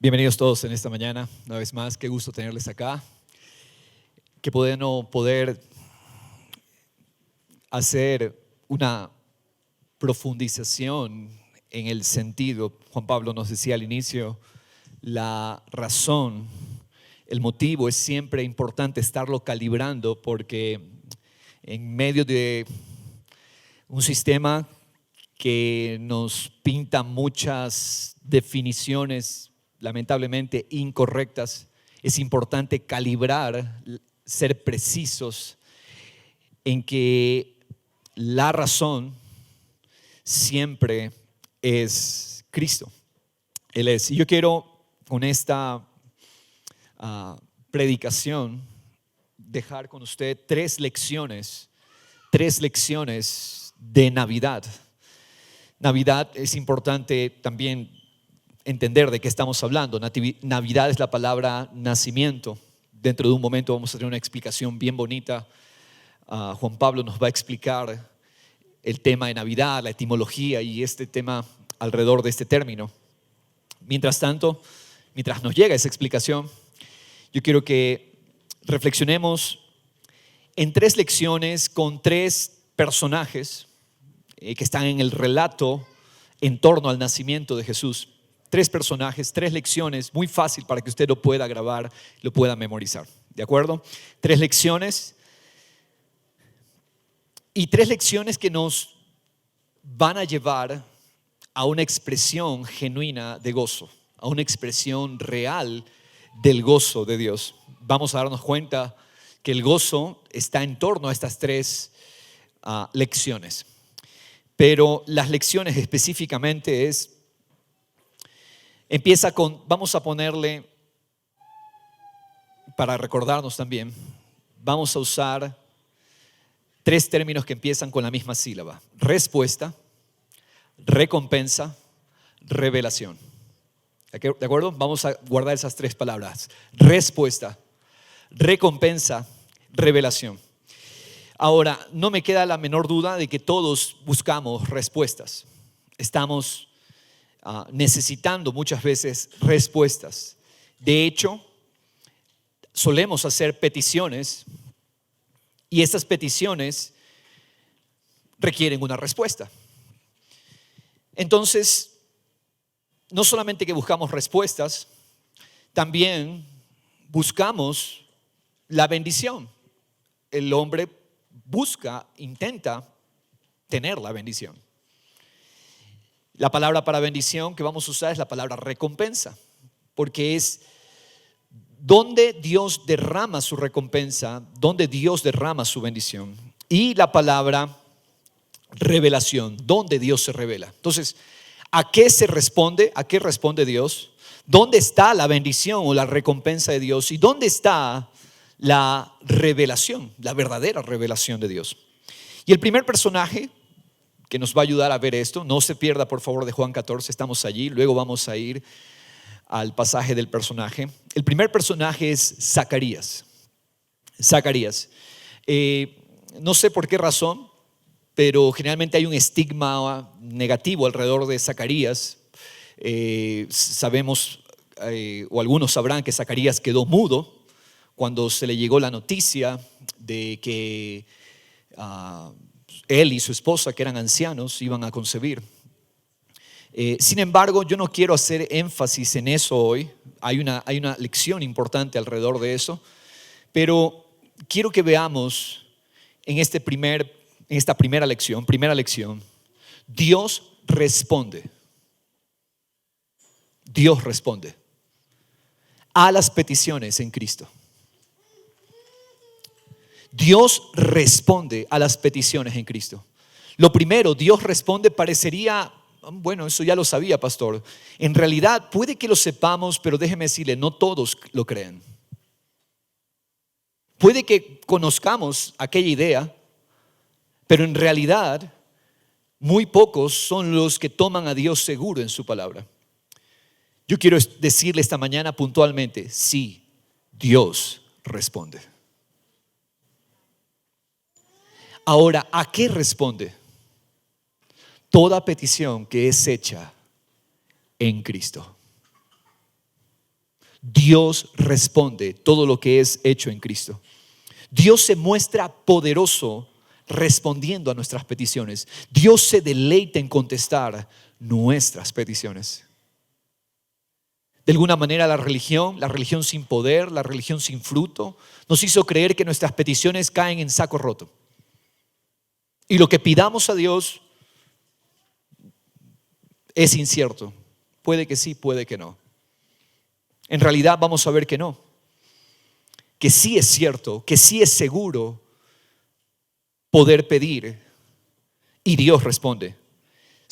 Bienvenidos todos en esta mañana, una vez más, qué gusto tenerles acá. Qué bueno poder hacer una profundización en el sentido. Juan Pablo nos decía al inicio, la razón, el motivo es siempre importante estarlo calibrando porque en medio de un sistema que nos pinta muchas definiciones lamentablemente incorrectas, es importante calibrar, ser precisos en que la razón siempre es Cristo. Él es. Y yo quiero con esta predicación dejar con usted tres lecciones de Navidad. Navidad es importante también entender de qué estamos hablando. Navidad es la palabra nacimiento. Dentro de un momento vamos a tener una explicación bien bonita. Juan Pablo nos va a explicar el tema de Navidad, la etimología y este tema alrededor de este término. Mientras tanto, mientras nos llega esa explicación, yo quiero que reflexionemos en tres lecciones con tres personajes que están en el relato en torno al nacimiento de Jesús. Tres personajes, tres lecciones, muy fácil para que usted lo pueda grabar, lo pueda memorizar. ¿De acuerdo? Tres lecciones y tres lecciones que nos van a llevar a una expresión genuina de gozo, a una expresión real del gozo de Dios. Vamos a darnos cuenta que el gozo está en torno a estas tres lecciones. Pero las lecciones específicamente empieza con, vamos a ponerle, para recordarnos también, vamos a usar tres términos que empiezan con la misma sílaba: respuesta, recompensa, revelación. ¿De acuerdo? Vamos a guardar esas tres palabras: respuesta, recompensa, revelación. Ahora, no me queda la menor duda de que todos buscamos respuestas. Estamos necesitando muchas veces respuestas. De hecho, solemos hacer peticiones y estas peticiones requieren una respuesta. Entonces, no solamente que buscamos respuestas, también buscamos la bendición. El hombre intenta tener la bendición. La palabra para bendición que vamos a usar es la palabra recompensa, porque es donde Dios derrama su recompensa, donde Dios derrama su bendición. Y la palabra revelación, donde Dios se revela. Entonces, ¿a qué se responde? ¿A qué responde Dios? ¿Dónde está la bendición o la recompensa de Dios? ¿Y dónde está la revelación, la verdadera revelación de Dios? Y el primer personaje que nos va a ayudar a ver esto, no se pierda por favor de Juan 14, estamos allí, luego vamos a ir al pasaje del personaje. El primer personaje es Zacarías. No sé por qué razón, pero generalmente hay un estigma negativo alrededor de Zacarías. Sabemos, o algunos sabrán, que Zacarías quedó mudo cuando se le llegó la noticia de que él y su esposa, que eran ancianos, iban a concebir. Sin embargo, yo no quiero hacer énfasis en eso hoy. Hay una lección importante alrededor de eso, pero quiero que veamos en esta primera lección, Dios responde a las peticiones en Cristo. Dios responde a las peticiones en Cristo. Lo primero, Dios responde, parecería, bueno, eso ya lo sabía, pastor. En realidad puede que lo sepamos, pero déjeme decirle, no todos lo creen. Puede que conozcamos aquella idea, pero en realidad muy pocos son los que toman a Dios seguro en su palabra. Yo quiero decirle esta mañana puntualmente, sí, Dios responde. Ahora, ¿a qué responde? Toda petición que es hecha en Cristo. Dios responde todo lo que es hecho en Cristo. Dios se muestra poderoso respondiendo a nuestras peticiones. Dios se deleita en contestar nuestras peticiones. De alguna manera la religión sin poder, la religión sin fruto, nos hizo creer que nuestras peticiones caen en saco roto. Y lo que pidamos a Dios es incierto. Puede que sí, puede que no. En realidad vamos a ver que no. Que sí es cierto, que sí es seguro poder pedir y Dios responde.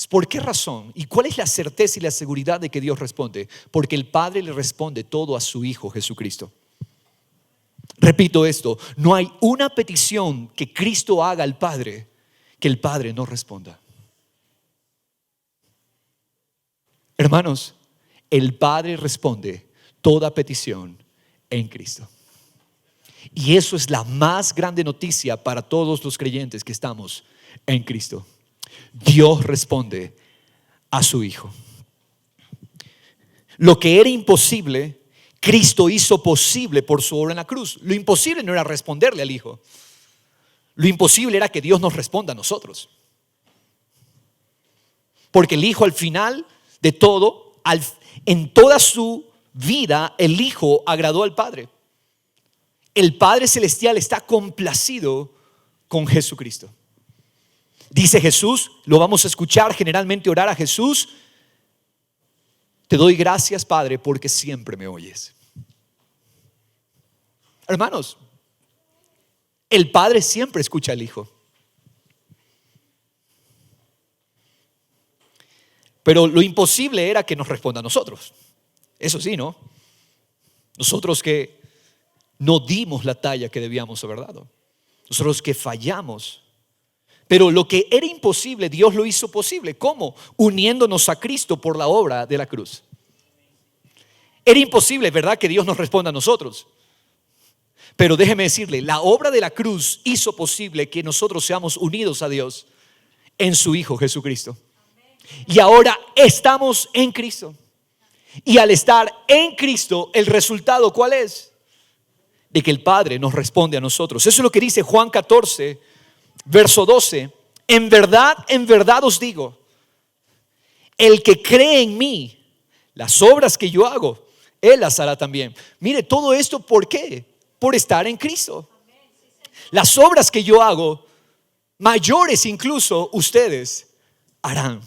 ¿Por qué razón? ¿Y cuál es la certeza y la seguridad de que Dios responde? Porque el Padre le responde todo a su Hijo Jesucristo. Repito esto, no hay una petición que Cristo haga al Padre que el Padre no responda. Hermanos, el Padre responde toda petición en Cristo. Y eso es la más grande noticia para todos los creyentes que estamos en Cristo. Dios responde a su Hijo. Lo que era imposible, Cristo hizo posible por su obra en la cruz. Lo imposible no era responderle al Hijo. Lo imposible era que Dios nos responda a nosotros. Porque el Hijo al final de todo, en toda su vida, el Hijo agradó al Padre. El Padre Celestial está complacido con Jesucristo. Dice Jesús, lo vamos a escuchar generalmente orar a Jesús: te doy gracias, Padre, porque siempre me oyes. Hermanos, el Padre siempre escucha al Hijo. Pero lo imposible era que nos responda a nosotros. Eso sí, ¿no? Nosotros que no dimos la talla que debíamos haber dado. Nosotros que fallamos. Pero lo que era imposible, Dios lo hizo posible. ¿Cómo? Uniéndonos a Cristo por la obra de la cruz. Era imposible, ¿verdad?, que Dios nos responda a nosotros. Pero déjeme decirle, la obra de la cruz hizo posible que nosotros seamos unidos a Dios en su Hijo Jesucristo. Y ahora estamos en Cristo. Y al estar en Cristo, el resultado, ¿cuál es? De que el Padre nos responde a nosotros. Eso es lo que dice Juan 14, verso 12. En verdad os digo, el que cree en mí, las obras que yo hago, él las hará también. Mire, todo esto, ¿por qué? Por estar en Cristo. Las obras que yo hago, mayores incluso, ustedes harán.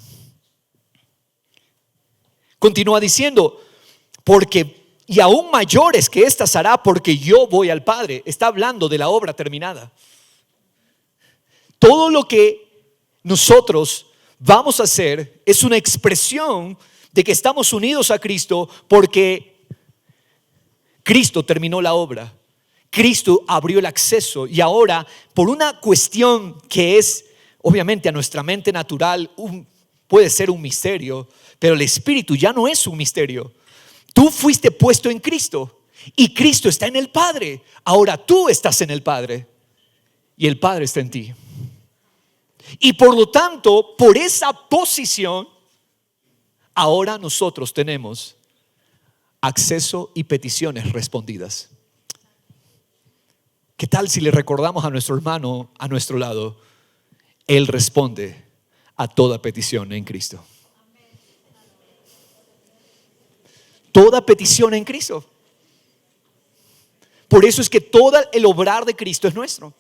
Continúa diciendo, porque y aún mayores que estas hará, porque yo voy al Padre. Está hablando de la obra terminada. Todo lo que nosotros vamos a hacer es una expresión de que estamos unidos a Cristo, porque Cristo terminó la obra. Cristo abrió el acceso, y ahora, por una cuestión que es obviamente a nuestra mente natural, puede ser un misterio, pero el Espíritu ya no es un misterio. Tú fuiste puesto en Cristo y Cristo está en el Padre. Ahora tú estás en el Padre y el Padre está en ti. Y por lo tanto, por esa posición, ahora nosotros tenemos acceso y peticiones respondidas. ¿Qué tal si le recordamos a nuestro hermano a nuestro lado? Él responde a toda petición en Cristo. Toda petición en Cristo. Por eso es que todo el obrar de Cristo es nuestro.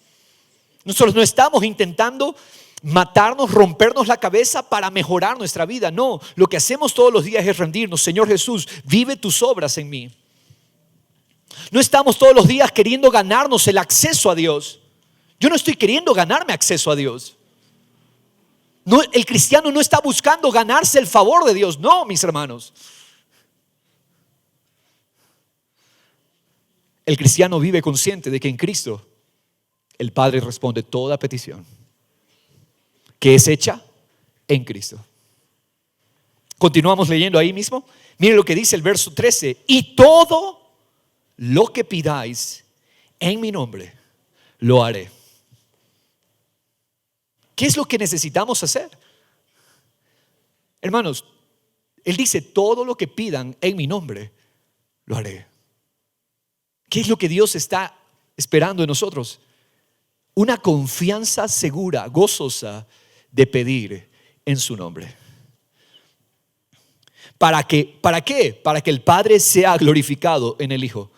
Nosotros no estamos intentando matarnos, rompernos la cabeza para mejorar nuestra vida. No, lo que hacemos todos los días es rendirnos. Señor Jesús, vive tus obras en mí. No estamos todos los días queriendo ganarnos el acceso a Dios. Yo no estoy queriendo ganarme acceso a Dios. No, el cristiano no está buscando ganarse el favor de Dios. No, mis hermanos. El cristiano vive consciente de que en Cristo el Padre responde toda petición que es hecha en Cristo. Continuamos leyendo ahí mismo. Miren lo que dice el verso 13. Y todo lo que pidáis en mi nombre, lo haré. ¿Qué es lo que necesitamos hacer? Hermanos, Él dice, todo lo que pidan en mi nombre, lo haré. ¿Qué es lo que Dios está esperando en nosotros? Una confianza segura, gozosa de pedir en su nombre. ¿Para qué? Para que el Padre sea glorificado en el Hijo.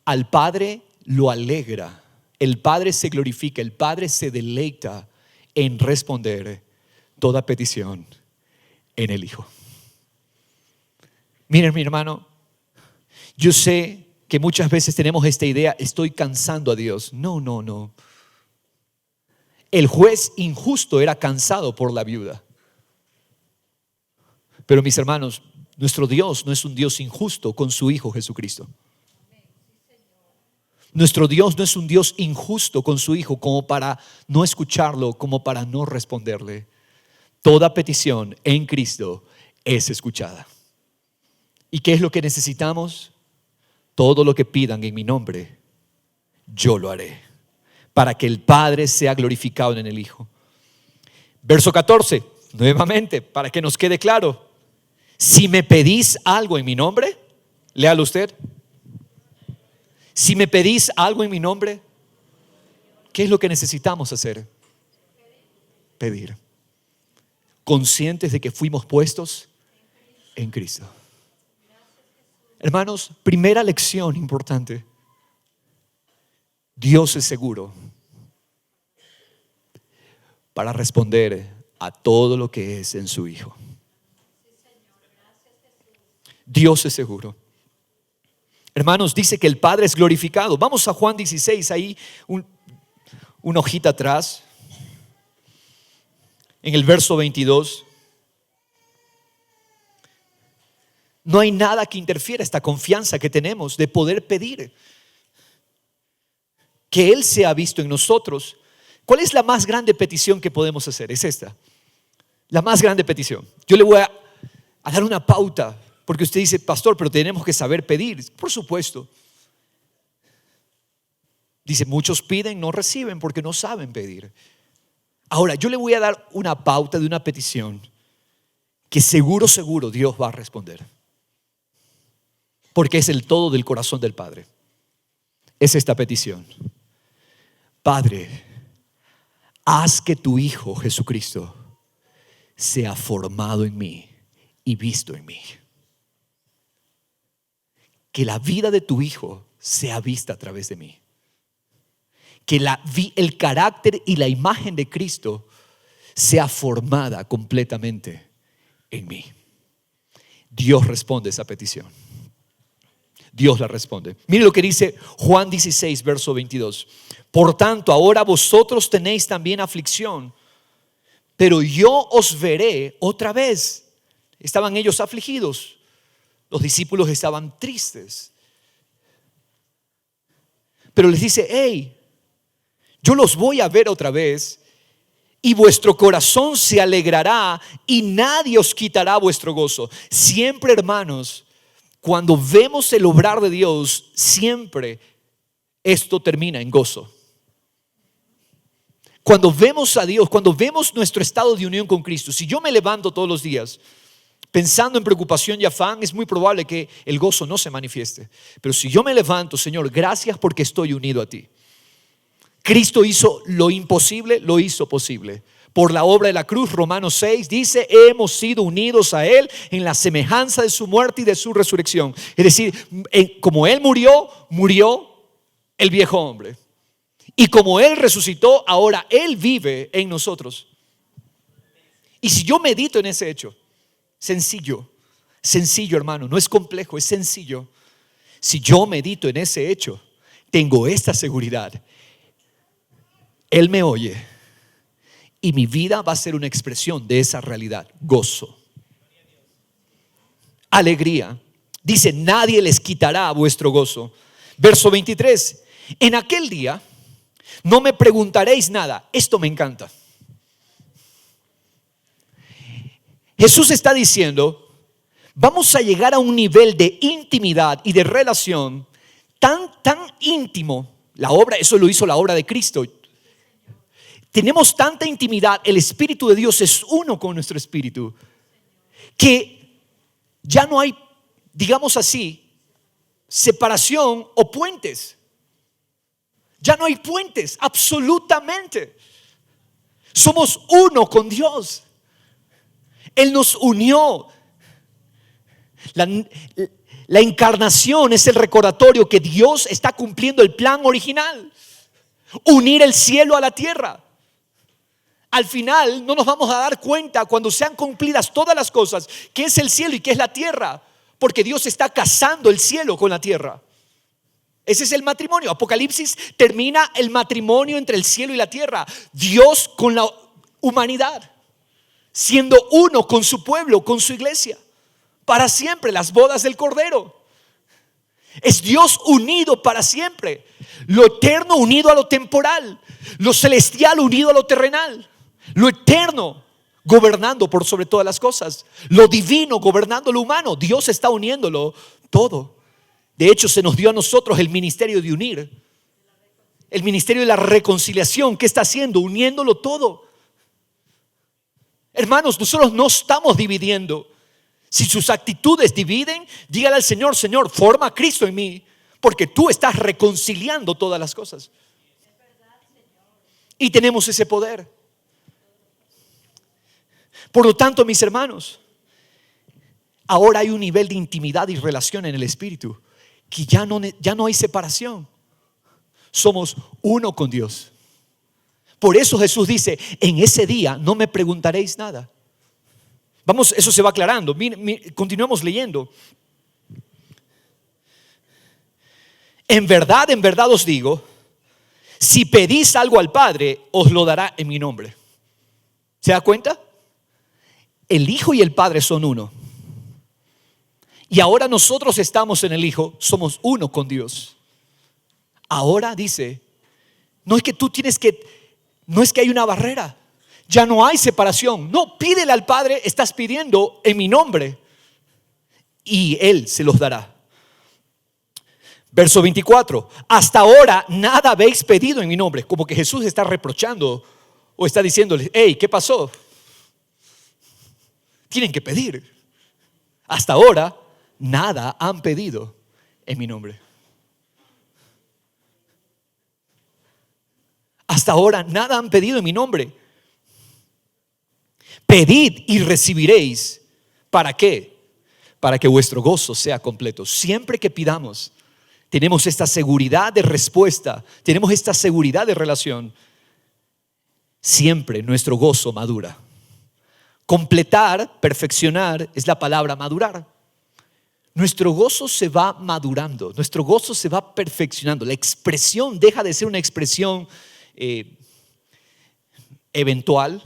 Al Padre lo alegra. El Padre se glorifica, el Padre se deleita en responder toda petición en el Hijo. Miren, mi hermano, yo sé que muchas veces tenemos esta idea, estoy cansando a Dios. No. El juez injusto era cansado por la viuda. Pero mis hermanos, nuestro Dios no es un Dios injusto con su Hijo Jesucristo. Nuestro Dios no es un Dios injusto con su Hijo como para no escucharlo, como para no responderle. Toda petición en Cristo es escuchada. ¿Y qué es lo que necesitamos? Todo lo que pidan en mi nombre, yo lo haré, para que el Padre sea glorificado en el Hijo. Verso 14, nuevamente, para que nos quede claro. Si me pedís algo en mi nombre, léalo usted. Si me pedís algo en mi nombre, ¿qué es lo que necesitamos hacer? Pedir. Conscientes de que fuimos puestos en Cristo. Hermanos, primera lección importante. Dios es seguro para responder a todo lo que es en su Hijo. Dios es seguro. Hermanos, dice que el Padre es glorificado. Vamos a Juan 16, ahí una hojita atrás, en el verso 22. No hay nada que interfiera esta confianza que tenemos de poder pedir que Él sea visto en nosotros. ¿Cuál es la más grande petición que podemos hacer? Es esta, la más grande petición. Yo le voy a dar una pauta. Porque usted dice, pastor, pero tenemos que saber pedir. Por supuesto. Dice, muchos piden, no reciben porque no saben pedir. Ahora, yo le voy a dar una pauta de una petición que seguro Dios va a responder. Porque es el todo del corazón del Padre. Es esta petición. Padre, haz que tu Hijo Jesucristo sea formado en mí y visto en mí. Que la vida de tu Hijo sea vista a través de mí. Que el carácter y la imagen de Cristo sea formada completamente en mí. Dios responde esa petición. Dios la responde. Mire lo que dice Juan 16, verso 22. Por tanto, ahora vosotros tenéis también aflicción, pero yo os veré otra vez. Estaban ellos afligidos. Los discípulos estaban tristes. Pero les dice, hey, yo los voy a ver otra vez y vuestro corazón se alegrará y nadie os quitará vuestro gozo. Siempre, hermanos, cuando vemos el obrar de Dios, siempre esto termina en gozo. Cuando vemos a Dios, cuando vemos nuestro estado de unión con Cristo, si yo me levanto todos los días pensando en preocupación y afán, es muy probable que el gozo no se manifieste. Pero si yo me levanto, Señor, gracias porque estoy unido a ti. Cristo hizo lo imposible, lo hizo posible. Por la obra de la cruz, Romanos 6 dice, hemos sido unidos a Él en la semejanza de su muerte y de su resurrección. Es decir, como Él murió, murió el viejo hombre. Y como Él resucitó, ahora Él vive en nosotros. Y si yo medito en ese hecho, sencillo, hermano, no es complejo, es sencillo. Si yo medito en ese hecho, tengo esta seguridad. Él me oye y mi vida va a ser una expresión de esa realidad. Gozo, alegría. Dice, nadie les quitará vuestro gozo. Verso 23, en aquel día no me preguntaréis nada. Esto me encanta. Jesús está diciendo, vamos a llegar a un nivel de intimidad y de relación tan íntimo. La obra, eso lo hizo la obra de Cristo. Tenemos tanta intimidad, el Espíritu de Dios es uno con nuestro espíritu, que ya no hay, digamos así, separación o puentes. Ya no hay puentes, absolutamente. Somos uno con Dios. Él nos unió. La encarnación es el recordatorio que Dios está cumpliendo el plan original. Unir el cielo a la tierra. Al final no nos vamos a dar cuenta cuando sean cumplidas todas las cosas, qué es el cielo y qué es la tierra, porque Dios está casando el cielo con la tierra. Ese es el matrimonio. Apocalipsis termina el matrimonio entre el cielo y la tierra. Dios con la humanidad, siendo uno con su pueblo, con su iglesia, para siempre, las bodas del Cordero. Es Dios unido para siempre, lo eterno unido a lo temporal, lo celestial unido a lo terrenal, lo eterno gobernando por sobre todas las cosas, lo divino gobernando lo humano. Dios está uniéndolo todo. De hecho, se nos dio a nosotros el ministerio de unir, el ministerio de la reconciliación. ¿Qué está haciendo? Uniéndolo todo. Hermanos, nosotros no estamos dividiendo. Si sus actitudes dividen, dígale al Señor: Señor, forma a Cristo en mí, porque tú estás reconciliando todas las cosas. Y tenemos ese poder. Por lo tanto, mis hermanos, ahora hay un nivel de intimidad y relación en el Espíritu que ya no hay separación. Somos uno con Dios. Por eso Jesús dice: en ese día no me preguntaréis nada. Vamos, eso se va aclarando. Continuemos leyendo. En verdad os digo, si pedís algo al Padre, os lo dará en mi nombre. ¿Se da cuenta? El Hijo y el Padre son uno. Y ahora nosotros estamos en el Hijo, somos uno con Dios. Ahora dice, no es que hay una barrera. Ya no hay separación. No, pídele al Padre, estás pidiendo en mi nombre y Él se los dará. Verso 24. Hasta ahora nada habéis pedido en mi nombre. Como que Jesús está reprochando o está diciéndole: hey, ¿qué pasó? Tienen que pedir. Hasta ahora nada han pedido en mi nombre. Hasta ahora nada han pedido en mi nombre. Pedid y recibiréis. ¿Para qué? Para que vuestro gozo sea completo. Siempre que pidamos, tenemos esta seguridad de respuesta, tenemos esta seguridad de relación. Siempre nuestro gozo madura. Completar, perfeccionar, es la palabra madurar. Nuestro gozo se va madurando, nuestro gozo se va perfeccionando. La expresión deja de ser una expresión eventual.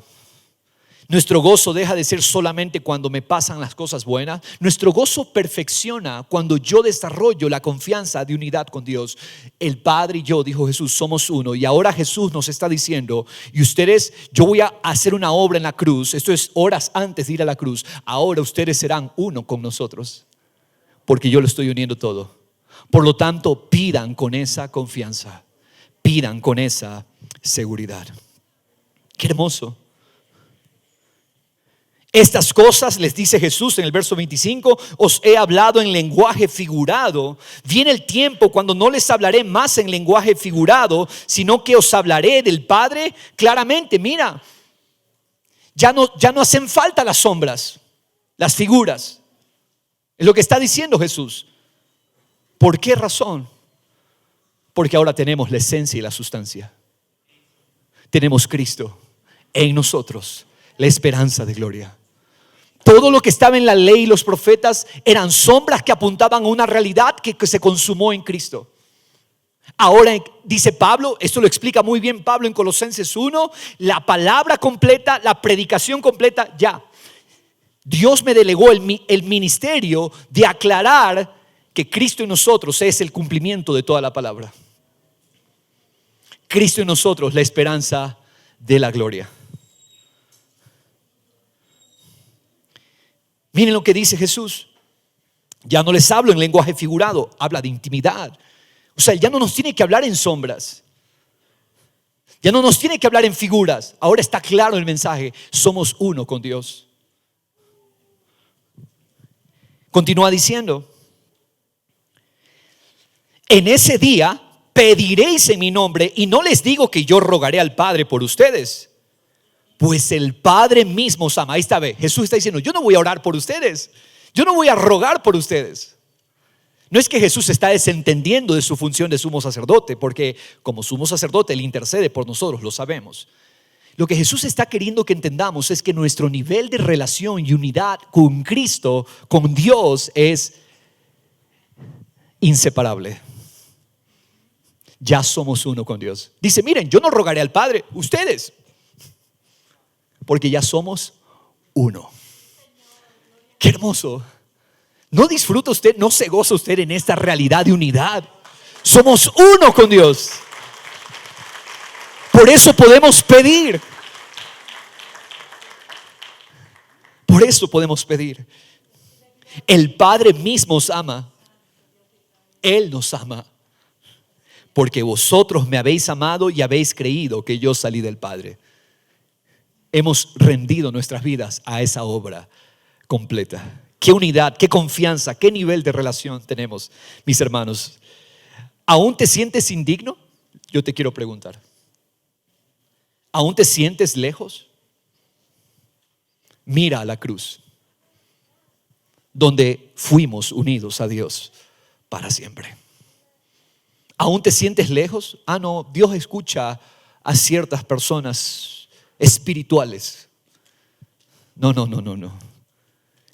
Nuestro gozo deja de ser solamente cuando me pasan las cosas buenas. Nuestro gozo perfecciona cuando yo desarrollo la confianza de unidad con Dios. El Padre y yo, dijo Jesús, somos uno. Y ahora Jesús nos está diciendo: y ustedes, yo voy a hacer una obra en la cruz. Esto es horas antes de ir a la cruz. Ahora ustedes serán uno con nosotros, porque yo lo estoy uniendo todo. Por lo tanto, pidan con esa confianza, pidan con esa seguridad. Qué hermoso. Estas cosas, les dice Jesús en el verso 25, os he hablado en lenguaje figurado. Viene el tiempo cuando no les hablaré más en lenguaje figurado, sino que os hablaré del Padre claramente. Mira, ya no hacen falta las sombras, las figuras. Es lo que está diciendo Jesús. ¿Por qué razón? Porque ahora tenemos la esencia y la sustancia. Tenemos Cristo en nosotros, la esperanza de gloria. Todo lo que estaba en la ley y los profetas eran sombras que apuntaban a una realidad que se consumó en Cristo. Ahora dice Pablo, esto lo explica muy bien Pablo en Colosenses 1, la palabra completa, la predicación completa, ya. Dios me delegó el ministerio de aclarar que Cristo en nosotros es el cumplimiento de toda la palabra. Cristo en nosotros, la esperanza de la gloria. Miren lo que dice Jesús. Ya no les hablo en lenguaje figurado, habla de intimidad. O sea, ya no nos tiene que hablar en sombras. Ya no nos tiene que hablar en figuras. Ahora está claro el mensaje. Somos uno con Dios. Continúa diciendo: En ese día pediréis en mi nombre, y no les digo que yo rogaré al Padre por ustedes, pues el Padre mismo os ama. Ahí está, ve, Jesús está diciendo, yo no voy a orar por ustedes, yo no voy a rogar por ustedes. No es que Jesús está desentendiendo de su función de sumo sacerdote, porque como sumo sacerdote Él intercede por nosotros, lo sabemos. Lo que Jesús está queriendo que entendamos es que nuestro nivel de relación y unidad con Cristo, con Dios, es inseparable. Ya somos uno con Dios. Dice, miren, yo no rogaré al Padre, ustedes, porque ya somos uno. Qué hermoso. ¿No disfruta usted, no se goza usted en esta realidad de unidad? Somos uno con Dios. Por eso podemos pedir. Por eso podemos pedir. El Padre mismo os ama. Él nos ama. Porque vosotros me habéis amado y habéis creído que yo salí del Padre. Hemos rendido nuestras vidas a esa obra completa. Qué unidad, qué confianza, qué nivel de relación tenemos, mis hermanos. ¿Aún te sientes indigno? Yo te quiero preguntar. ¿Aún te sientes lejos? Mira a la cruz, donde fuimos unidos a Dios para siempre. ¿Aún te sientes lejos? No, Dios escucha a ciertas personas espirituales. No.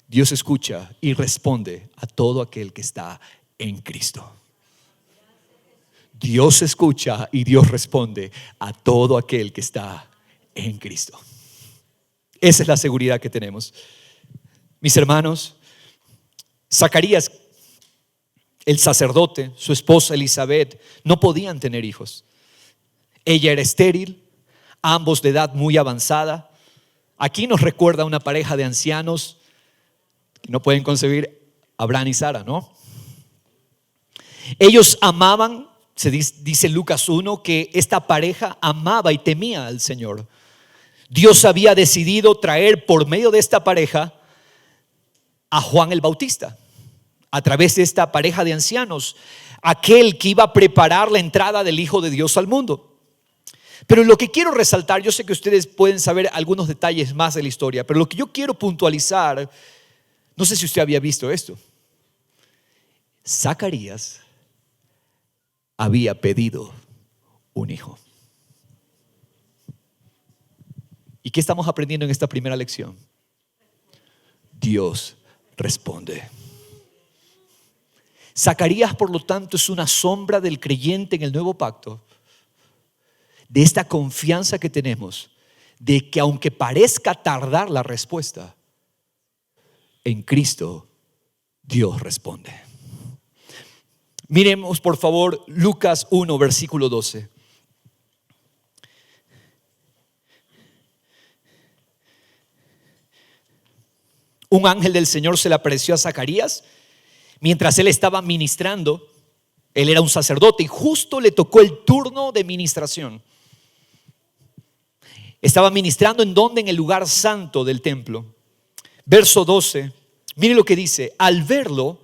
Dios escucha y responde a todo aquel que está en Cristo. Dios escucha y Dios responde a todo aquel que está en Cristo. Esa es la seguridad que tenemos. Mis hermanos, Zacarías, el sacerdote, su esposa Elizabeth, no podían tener hijos. Ella era estéril, ambos de edad muy avanzada. Aquí nos recuerda a una pareja de ancianos que no pueden concebir, Abraham y Sara, ¿no? Ellos amaban, dice Lucas 1, que esta pareja amaba y temía al Señor. Dios había decidido traer por medio de esta pareja a Juan el Bautista, a través de esta pareja de ancianos, aquel que iba a preparar la entrada del Hijo de Dios al mundo. Pero lo que quiero resaltar, yo sé que ustedes pueden saber algunos detalles más de la historia, pero lo que yo quiero puntualizar, no sé si usted había visto esto. Zacarías había pedido un hijo. ¿Y qué estamos aprendiendo en esta primera lección? Dios responde. Zacarías, por lo tanto, es una sombra del creyente en el nuevo pacto, de esta confianza que tenemos, de que aunque parezca tardar la respuesta, en Cristo Dios responde. Miremos por favor Lucas 1, versículo 12. Un ángel del Señor se le apareció a Zacarías mientras él estaba ministrando. Él era un sacerdote y justo le tocó el turno de ministración. Estaba ministrando ¿en dónde? En el lugar santo del templo. Verso 12, mire lo que dice. Al verlo,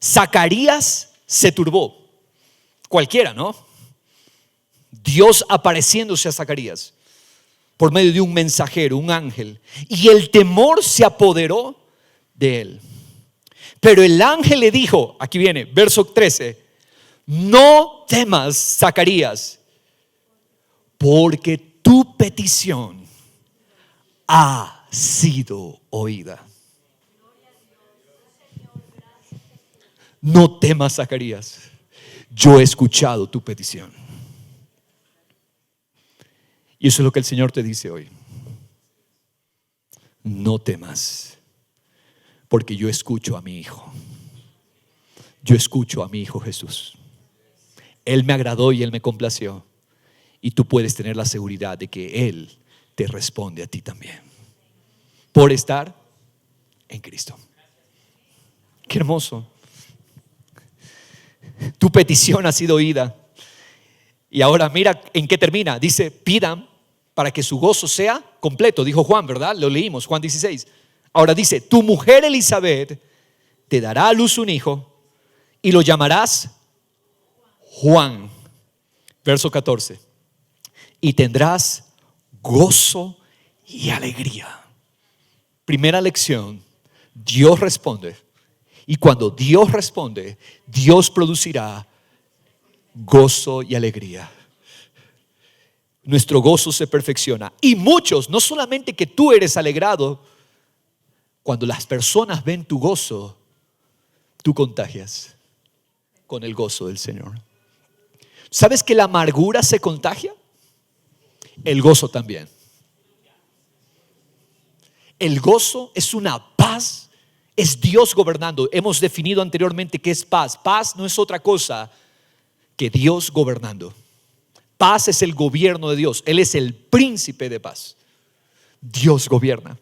Zacarías se turbó. Cualquiera, ¿no? Dios apareciéndose a Zacarías por medio de un mensajero, un ángel. Y el temor se apoderó de él. Pero el ángel le dijo, aquí viene, verso 13, no temas, Zacarías, porque tu petición ha sido oída. No temas, Zacarías, yo he escuchado tu petición. Y eso es lo que el Señor te dice hoy. No temas, porque yo escucho a mi Hijo. Yo escucho a mi Hijo Jesús. Él me agradó y Él me complació. Y tú puedes tener la seguridad de que Él te responde a ti también, por estar en Cristo. Qué hermoso. Tu petición ha sido oída. Y ahora mira en qué termina. Dice, pidan para que su gozo sea completo. Dijo Juan, ¿verdad? Lo leímos, Juan 16. Ahora dice, tu mujer Elizabeth te dará a luz un hijo y lo llamarás Juan, verso 14. Y tendrás gozo y alegría. Primera lección, Dios responde. Y cuando Dios responde, Dios producirá gozo y alegría. Nuestro gozo se perfecciona. Y muchos, no solamente que tú eres alegrado, cuando las personas ven tu gozo, tú contagias con el gozo del Señor. ¿Sabes que la amargura se contagia? El gozo también. El gozo es una paz, es Dios gobernando. Hemos definido anteriormente qué es paz. Paz no es otra cosa que Dios gobernando. Paz es el gobierno de Dios. Él es el príncipe de paz. Dios gobierna.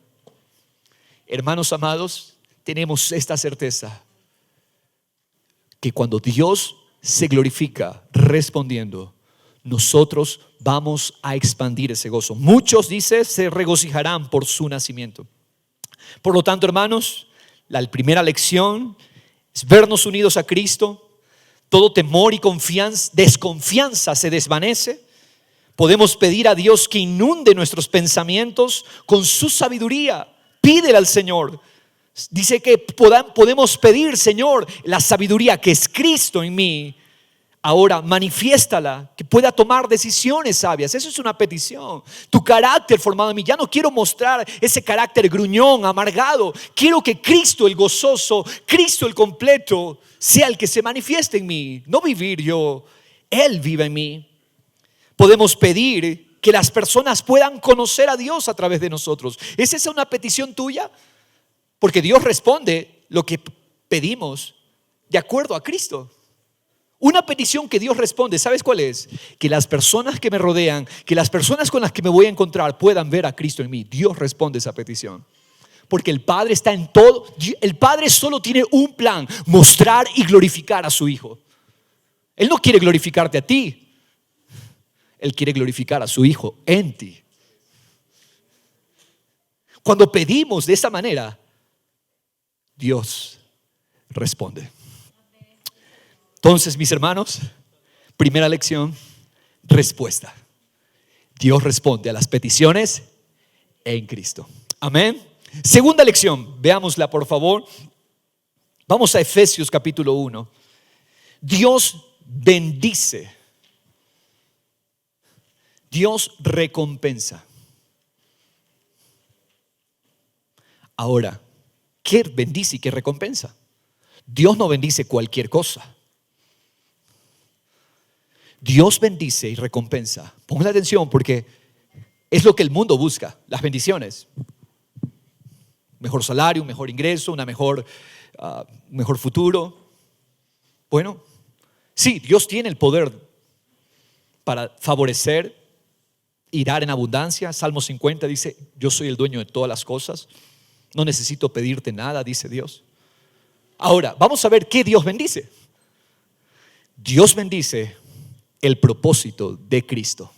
Hermanos amados, tenemos esta certeza que cuando Dios se glorifica respondiendo, nosotros vamos a expandir ese gozo. Muchos, dice, se regocijarán por su nacimiento. Por lo tanto, hermanos, la primera lección es vernos unidos a Cristo. Todo temor y desconfianza se desvanece. Podemos pedir a Dios que inunde nuestros pensamientos con su sabiduría. Pídele al Señor. Dice que podemos pedir, Señor, la sabiduría que es Cristo en mí. Ahora manifiéstala, que pueda tomar decisiones sabias. Eso es una petición. Tu carácter formado en mí. Ya no quiero mostrar ese carácter gruñón, amargado. Quiero que Cristo el gozoso, Cristo el completo, sea el que se manifieste en mí. No vivir yo, Él vive en mí. Podemos pedir que las personas puedan conocer a Dios a través de nosotros. ¿Es esa una petición tuya? Porque Dios responde lo que pedimos de acuerdo a Cristo. Una petición que Dios responde, ¿sabes cuál es? Que las personas que me rodean, que las personas con las que me voy a encontrar puedan ver a Cristo en mí. Dios responde esa petición. Porque el Padre está en todo. El Padre solo tiene un plan: mostrar y glorificar a su Hijo. Él no quiere glorificarte a ti. Él quiere glorificar a su Hijo en ti. Cuando pedimos de esa manera, Dios responde. Entonces, mis hermanos, primera lección, respuesta. Dios responde a las peticiones en Cristo. Amén. Segunda lección, veámosla por favor. Vamos a Efesios capítulo 1. Dios bendice. Dios recompensa. Ahora, ¿qué bendice y qué recompensa? Dios no bendice cualquier cosa. Dios bendice y recompensa. Pongan atención porque es lo que el mundo busca, las bendiciones. Mejor salario, un mejor ingreso, un mejor futuro. Bueno, sí, Dios tiene el poder para favorecer y dar en abundancia. Salmo 50 dice: yo soy el dueño de todas las cosas. No necesito pedirte nada, dice Dios. Ahora, vamos a ver qué Dios bendice. Dios bendice el propósito de Cristo.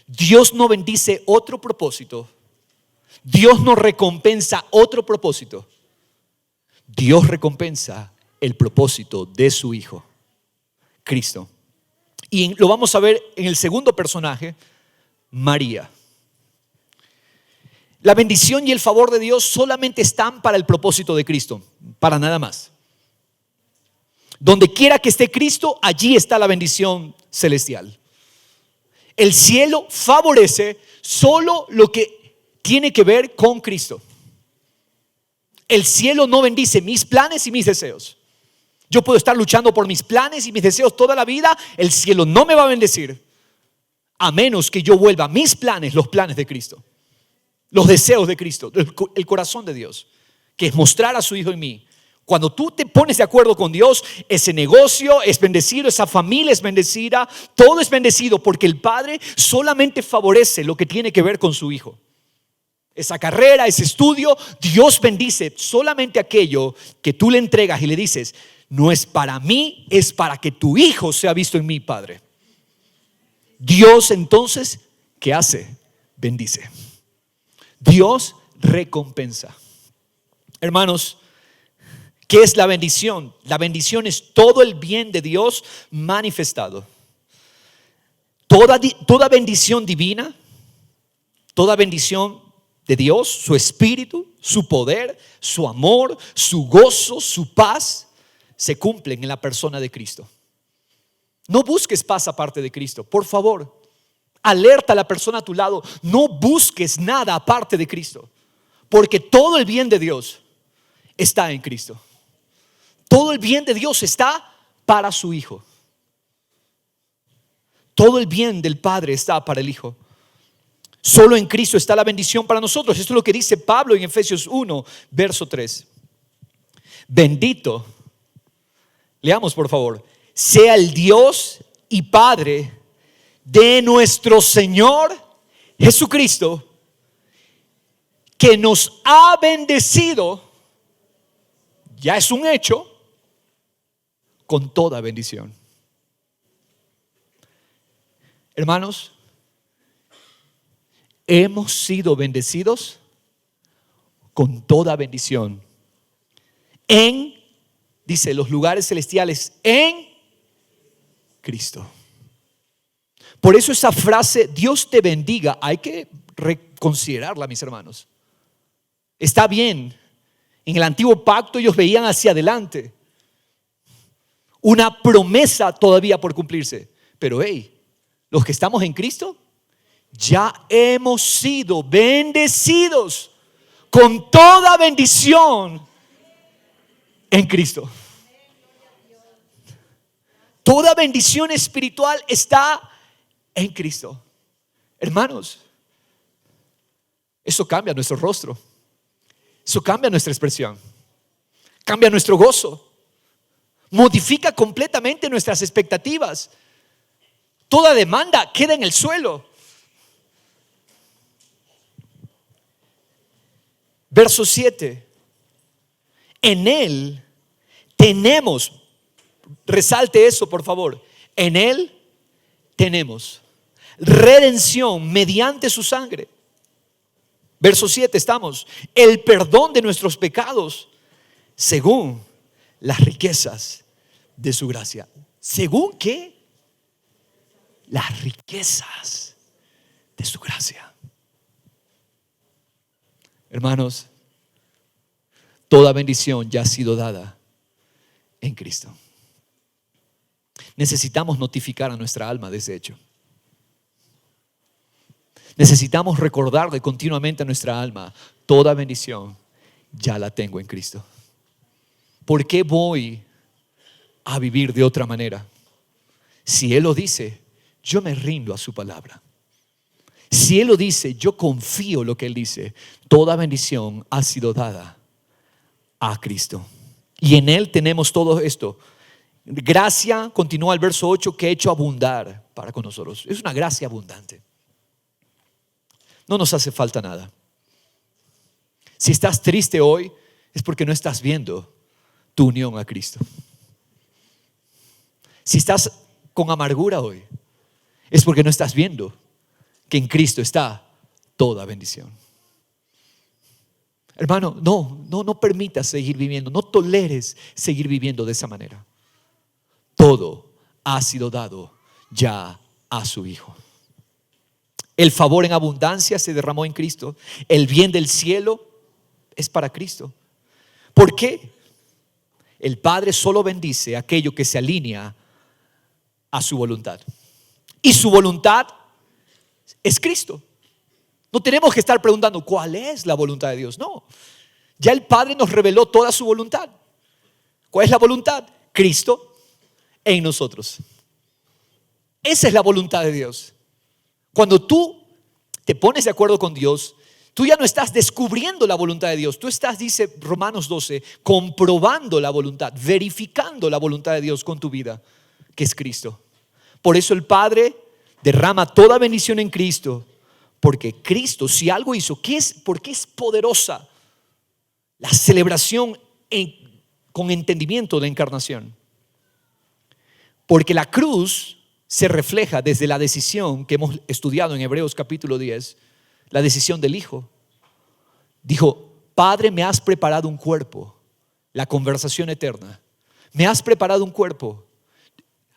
Dios no bendice otro propósito. Dios no recompensa otro propósito. Dios recompensa el propósito de su Hijo, Cristo. Y lo vamos a ver en el segundo personaje, María. La bendición y el favor de Dios solamente están para el propósito de Cristo, para nada más. Donde quiera que esté Cristo, allí está la bendición celestial. El cielo favorece solo lo que tiene que ver con Cristo. El cielo no bendice mis planes y mis deseos. Yo puedo estar luchando por mis planes y mis deseos toda la vida. El cielo no me va a bendecir a menos que yo vuelva mis planes, los planes de Cristo, los deseos de Cristo, el corazón de Dios, que es mostrar a su Hijo en mí. Cuando tú te pones de acuerdo con Dios, ese negocio es bendecido, esa familia es bendecida, todo es bendecido porque el Padre solamente favorece lo que tiene que ver con su Hijo. Esa carrera, ese estudio, Dios bendice solamente aquello que tú le entregas y le dices: no es para mí, es para que tu Hijo sea visto en mí, Padre. Dios entonces, ¿qué hace? Bendice. Dios recompensa. Hermanos, ¿Qué es la bendición? La bendición es todo el bien de Dios manifestado. Toda bendición divina, toda bendición de Dios, su espíritu, su poder, su amor, su gozo, su paz, se cumplen en la persona de Cristo. No busques paz aparte de Cristo, por favor. Alerta a la persona a tu lado, no busques nada aparte de Cristo, porque todo el bien de Dios está en Cristo. Todo el bien de Dios está para su Hijo. Todo el bien del Padre está para el Hijo. Solo en Cristo está la bendición para nosotros. Esto es lo que dice Pablo en Efesios 1, verso 3. Bendito, leamos por favor, sea el Dios y Padre de nuestro Señor Jesucristo, que nos ha bendecido, ya es un hecho, con toda bendición. Hermanos, hemos sido bendecidos con toda bendición en, dice, los lugares celestiales en Cristo. Por eso esa frase, Dios te bendiga, hay que reconsiderarla, mis hermanos. Está bien, en el antiguo pacto ellos veían hacia adelante, una promesa todavía por cumplirse. Pero los que estamos en Cristo, ya hemos sido bendecidos con toda bendición en Cristo. Toda bendición espiritual está en Cristo. Hermanos, eso cambia nuestro rostro. Eso cambia nuestra expresión. Cambia nuestro gozo. Modifica completamente nuestras expectativas. Toda demanda queda en el suelo. Verso 7. En Él tenemos, resalte eso por favor, en Él tenemos redención mediante su sangre. Verso 7 estamos, el perdón de nuestros pecados según las riquezas de su gracia. ¿Según qué? Las riquezas de su gracia. Hermanos, toda bendición ya ha sido dada en Cristo. Necesitamos notificar a nuestra alma de ese hecho. Necesitamos recordarle continuamente a nuestra alma, toda bendición ya la tengo en Cristo. ¿Por qué voy a vivir de otra manera? Si Él lo dice, yo me rindo a su palabra. Si Él lo dice, yo confío en lo que Él dice. Toda bendición ha sido dada a Cristo. Y en Él tenemos todo esto. Gracia, continúa el verso 8, que ha hecho abundar para con nosotros. Es una gracia abundante. No nos hace falta nada. Si estás triste hoy, es porque no estás viendo tu unión a Cristo. Si estás con amargura hoy, es porque no estás viendo que en Cristo está toda bendición. Hermano, no permitas seguir viviendo, no toleres seguir viviendo de esa manera. Todo ha sido dado ya a su Hijo. El favor en abundancia se derramó en Cristo. El bien del cielo es para Cristo. ¿Por qué? El Padre solo bendice aquello que se alinea a su voluntad. Y su voluntad es Cristo. No tenemos que estar preguntando ¿cuál es la voluntad de Dios? No. Ya el Padre nos reveló toda su voluntad. ¿Cuál es la voluntad? Cristo en nosotros. Esa es la voluntad de Dios. Cuando tú te pones de acuerdo con Dios, tú ya no estás descubriendo la voluntad de Dios. Tú estás, dice Romanos 12, comprobando la voluntad, verificando la voluntad de Dios con tu vida, que es Cristo. Por eso el Padre derrama toda bendición en Cristo, porque Cristo, si algo hizo, porque es poderosa la celebración con entendimiento de la encarnación. Porque la cruz se refleja desde la decisión que hemos estudiado en Hebreos capítulo 10, la decisión del Hijo. Dijo, Padre, me has preparado un cuerpo la conversación eterna. Me has preparado un cuerpo.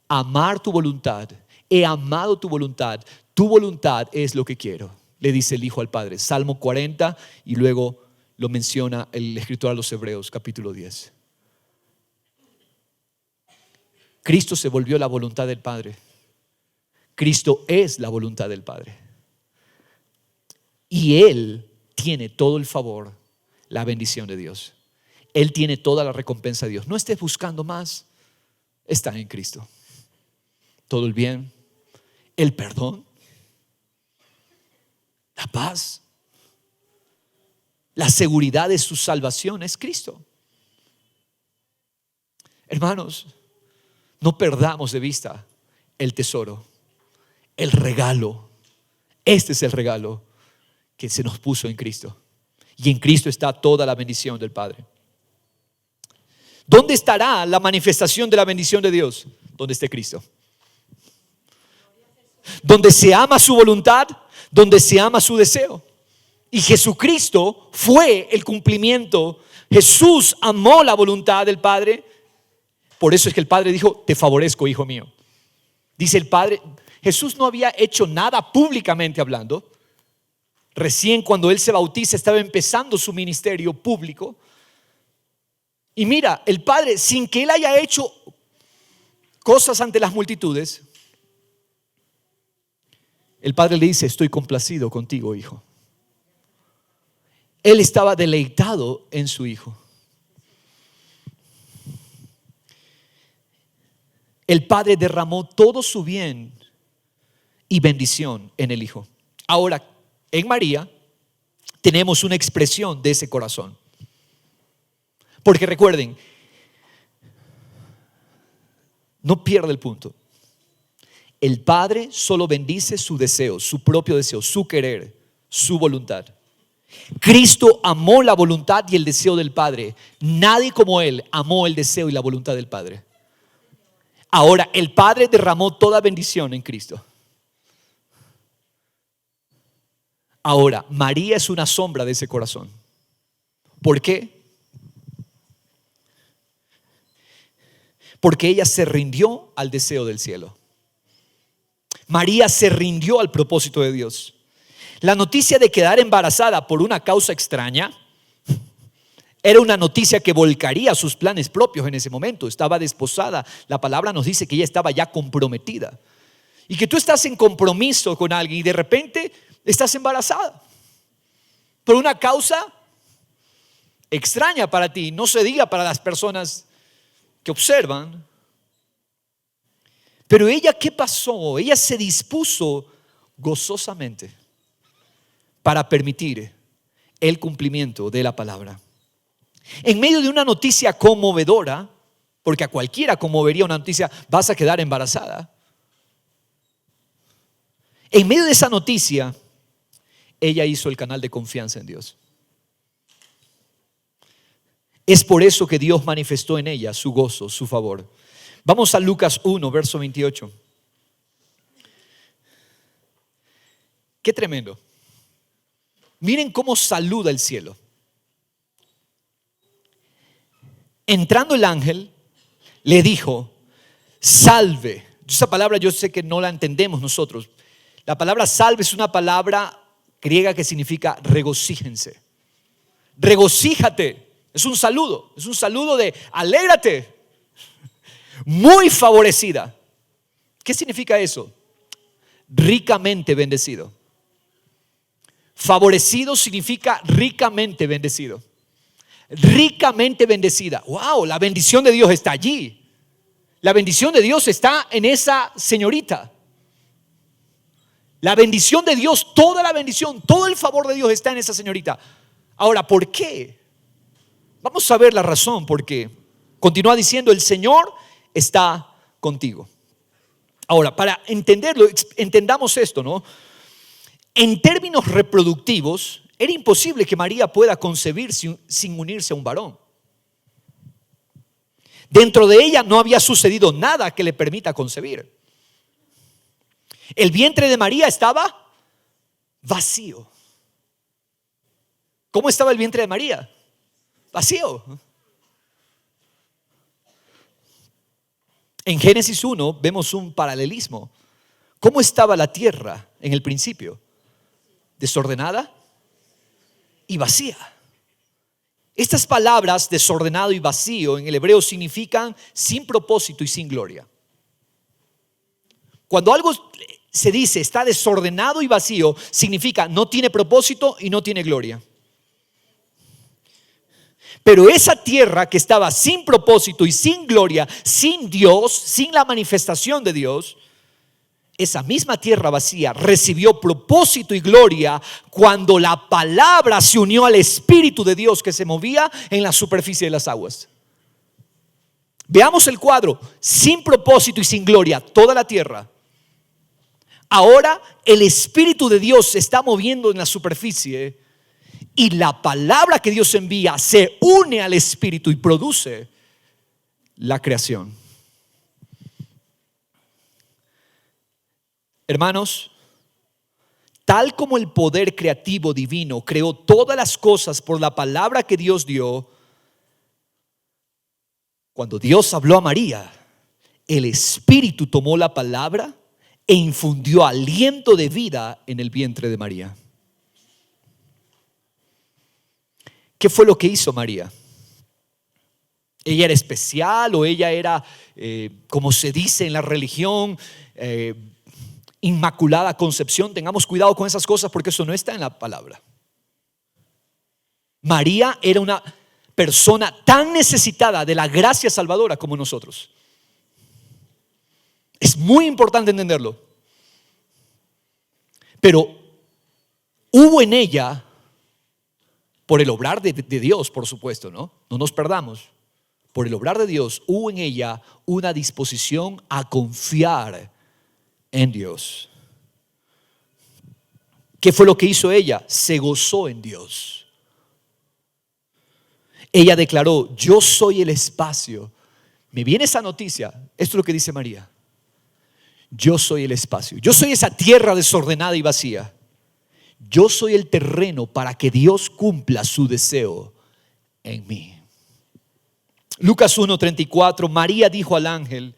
Amar tu voluntad. He amado tu voluntad. Tu voluntad es lo que quiero, le dice el Hijo al Padre. Salmo 40 y luego lo menciona el escritor a los Hebreos, capítulo 10. Cristo se volvió la voluntad del Padre. Cristo es la voluntad del Padre. Y Él tiene todo el favor, la bendición de Dios. Él tiene toda la recompensa de Dios. No estés buscando más. Está en Cristo. Todo el bien, el perdón, la paz, la seguridad de su salvación es Cristo. Hermanos, no perdamos de vista el tesoro, el regalo. Este es el regalo que se nos puso en Cristo. Y en Cristo está toda la bendición del Padre. ¿Dónde estará la manifestación de la bendición de Dios? Donde esté Cristo. Donde se ama su voluntad, donde se ama su deseo. Y Jesucristo fue el cumplimiento. Jesús amó la voluntad del Padre. Por eso es que el Padre dijo: te favorezco, hijo mío. Dice el Padre, Jesús no había hecho nada públicamente hablando. Recién cuando Él se bautiza estaba empezando su ministerio público. Y mira, el Padre, sin que Él haya hecho cosas ante las multitudes, el Padre le dice: estoy complacido contigo, hijo. Él estaba deleitado en su Hijo. El Padre derramó todo su bien y bendición en el Hijo. Ahora, en María tenemos una expresión de ese corazón. Porque recuerden, no pierda el punto. El Padre solo bendice su deseo, su propio deseo, su querer, su voluntad. Cristo amó la voluntad y el deseo del Padre. Nadie como Él amó el deseo y la voluntad del Padre. Ahora, el Padre derramó toda bendición en Cristo. Ahora, María es una sombra de ese corazón. ¿Por qué? Porque ella se rindió al deseo del cielo. María se rindió al propósito de Dios. La noticia de quedar embarazada por una causa extraña era una noticia que volcaría sus planes propios en ese momento. Estaba desposada. La palabra nos dice que ella estaba ya comprometida. Y que tú estás en compromiso con alguien y de repente estás embarazada por una causa extraña para ti. No se diga para las personas que observan. Pero ella, ¿qué pasó? Ella se dispuso gozosamente para permitir el cumplimiento de la palabra. En medio de una noticia conmovedora, porque a cualquiera conmovería una noticia: vas a quedar embarazada. En medio de esa noticia, ella hizo el canal de confianza en Dios. Es por eso que Dios manifestó en ella su gozo, su favor. Vamos a Lucas 1, verso 28. Qué tremendo. Miren cómo saluda el cielo. Entrando el ángel, le dijo: salve. Esa palabra yo sé que no la entendemos nosotros. La palabra salve es una palabra griega que significa regocíjense. Regocíjate. Es un saludo de alégrate. Muy favorecida. ¿Qué significa eso? Ricamente bendecido. Favorecido significa ricamente bendecido. Ricamente bendecida. Wow, la bendición de Dios está allí. La bendición de Dios está en esa señorita. La bendición de Dios, toda la bendición, todo el favor de Dios está en esa señorita. Ahora, ¿por qué? Vamos a ver la razón por qué. Continúa diciendo: el Señor está contigo. Ahora, para entenderlo, entendamos esto, ¿no? En términos reproductivos, era imposible que María pueda concebir sin unirse a un varón. Dentro de ella no había sucedido nada que le permita concebir. El vientre de María estaba vacío. ¿Cómo estaba el vientre de María? Vacío. En Génesis 1 vemos un paralelismo. ¿Cómo estaba la tierra en el principio? Desordenada y vacía. Estas palabras, desordenado y vacío, en el hebreo significan sin propósito y sin gloria. Cuando algo se dice está desordenado y vacío, significa no tiene propósito y no tiene gloria. Pero esa tierra que estaba sin propósito y sin gloria, sin Dios, sin la manifestación de Dios, esa misma tierra vacía recibió propósito y gloria cuando la palabra se unió al Espíritu de Dios que se movía en la superficie de las aguas. Veamos el cuadro: sin propósito y sin gloria, toda la tierra. Ahora el Espíritu de Dios se está moviendo en la superficie y la palabra que Dios envía se une al Espíritu y produce la creación. Hermanos, tal como el poder creativo divino creó todas las cosas por la palabra que Dios dio, cuando Dios habló a María, el Espíritu tomó la palabra e infundió aliento de vida en el vientre de María. ¿Qué fue lo que hizo María? ¿Ella era especial o ella era, como se dice en la religión, inmaculada concepción? Tengamos cuidado con esas cosas porque eso no está en la palabra. María era una persona tan necesitada de la gracia salvadora como nosotros. Es muy importante entenderlo. Pero hubo en ella, por el obrar de Dios, por supuesto, no nos perdamos, por el obrar de Dios, hubo en ella una disposición a confiar en Dios. ¿Qué fue lo que hizo ella? Se gozó en Dios. Ella declaró: yo soy el espacio. Me viene esa noticia. Esto es lo que dice María: yo soy el espacio, yo soy esa tierra desordenada y vacía. Yo soy el terreno para que Dios cumpla su deseo en mí. Lucas 1:34, María dijo al ángel: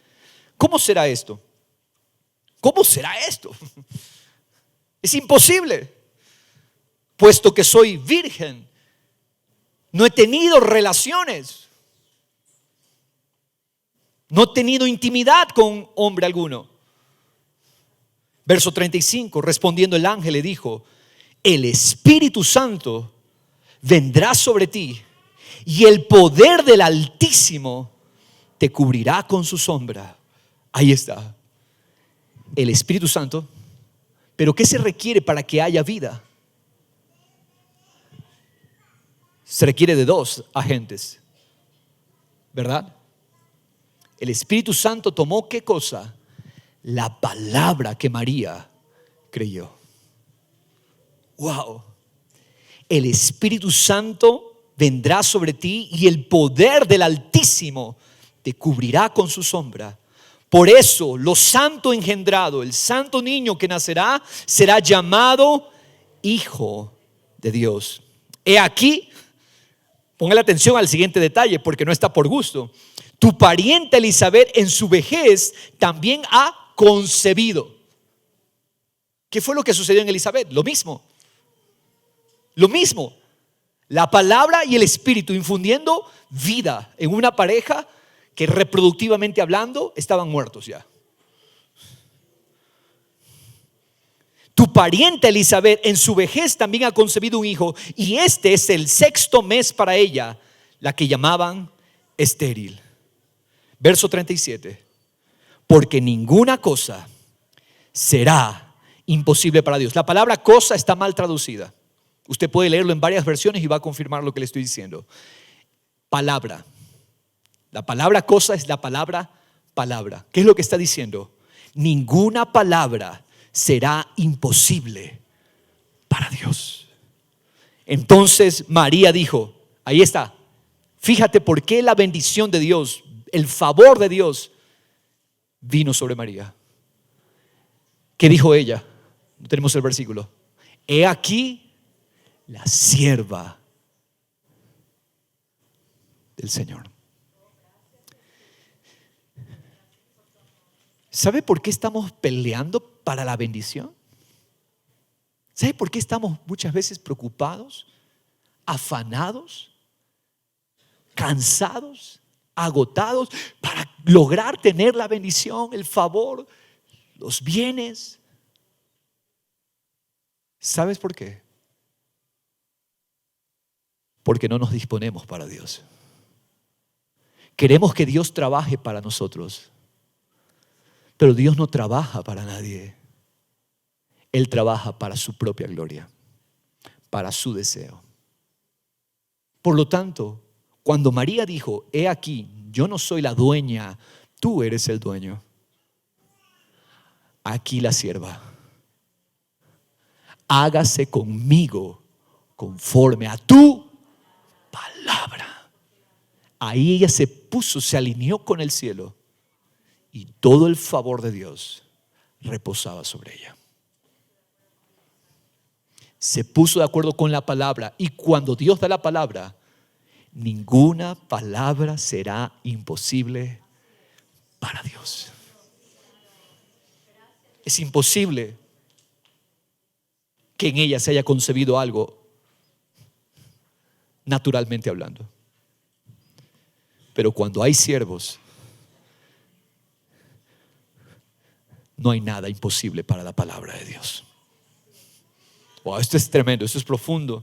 ¿cómo será esto? ¿Cómo será esto? Es imposible, puesto que soy virgen. No he tenido relaciones. No he tenido intimidad con hombre alguno. Verso 35, respondiendo el ángel le dijo: el Espíritu Santo vendrá sobre ti y el poder del Altísimo te cubrirá con su sombra. Ahí está, el Espíritu Santo. Pero ¿qué se requiere para que haya vida? Se requiere de dos agentes, ¿verdad? El Espíritu Santo tomó ¿qué cosa? La palabra que María creyó. Wow. El Espíritu Santo vendrá sobre ti y el poder del Altísimo te cubrirá con su sombra. Por eso, lo santo engendrado, el santo niño que nacerá, será llamado Hijo de Dios. He aquí, póngale atención al siguiente detalle porque no está por gusto. Tu pariente Elizabeth en su vejez también ha concebido. ¿Qué fue lo que sucedió en Elizabeth? Lo mismo. La palabra y el Espíritu infundiendo vida en una pareja que reproductivamente hablando estaban muertos ya. Tu pariente Elizabeth en su vejez también ha concebido un hijo y este es el 6º mes para ella, la que llamaban estéril. Verso 37. Porque ninguna cosa será imposible para Dios. La palabra cosa está mal traducida. Usted puede leerlo en varias versiones y va a confirmar lo que le estoy diciendo. Palabra. La palabra cosa es la palabra palabra. ¿Qué es lo que está diciendo? Ninguna palabra será imposible para Dios. Entonces María dijo, ahí está, fíjate por qué la bendición de Dios, el favor de Dios vino sobre María. ¿Qué dijo ella? No tenemos el versículo. He aquí la sierva del Señor. ¿Sabe por qué estamos peleando para la bendición? ¿Sabe por qué estamos muchas veces preocupados, afanados, cansados, agotados para lograr tener la bendición, el favor, los bienes? ¿Sabes por qué? Porque no nos disponemos para Dios. Queremos que Dios trabaje para nosotros, pero Dios no trabaja para nadie. Él trabaja para su propia gloria, para su deseo. Por lo tanto, cuando María dijo, he aquí, yo no soy la dueña, tú eres el dueño. Aquí la sierva. Hágase conmigo conforme a tu palabra. Ahí ella se puso, se alineó con el cielo y todo el favor de Dios reposaba sobre ella. Se puso de acuerdo con la palabra, y cuando Dios da la palabra, ninguna palabra será imposible para Dios. Es imposible que en ella se haya concebido algo naturalmente hablando. Pero cuando hay siervos, no hay nada imposible para la palabra de Dios. Wow, esto es tremendo, esto es profundo.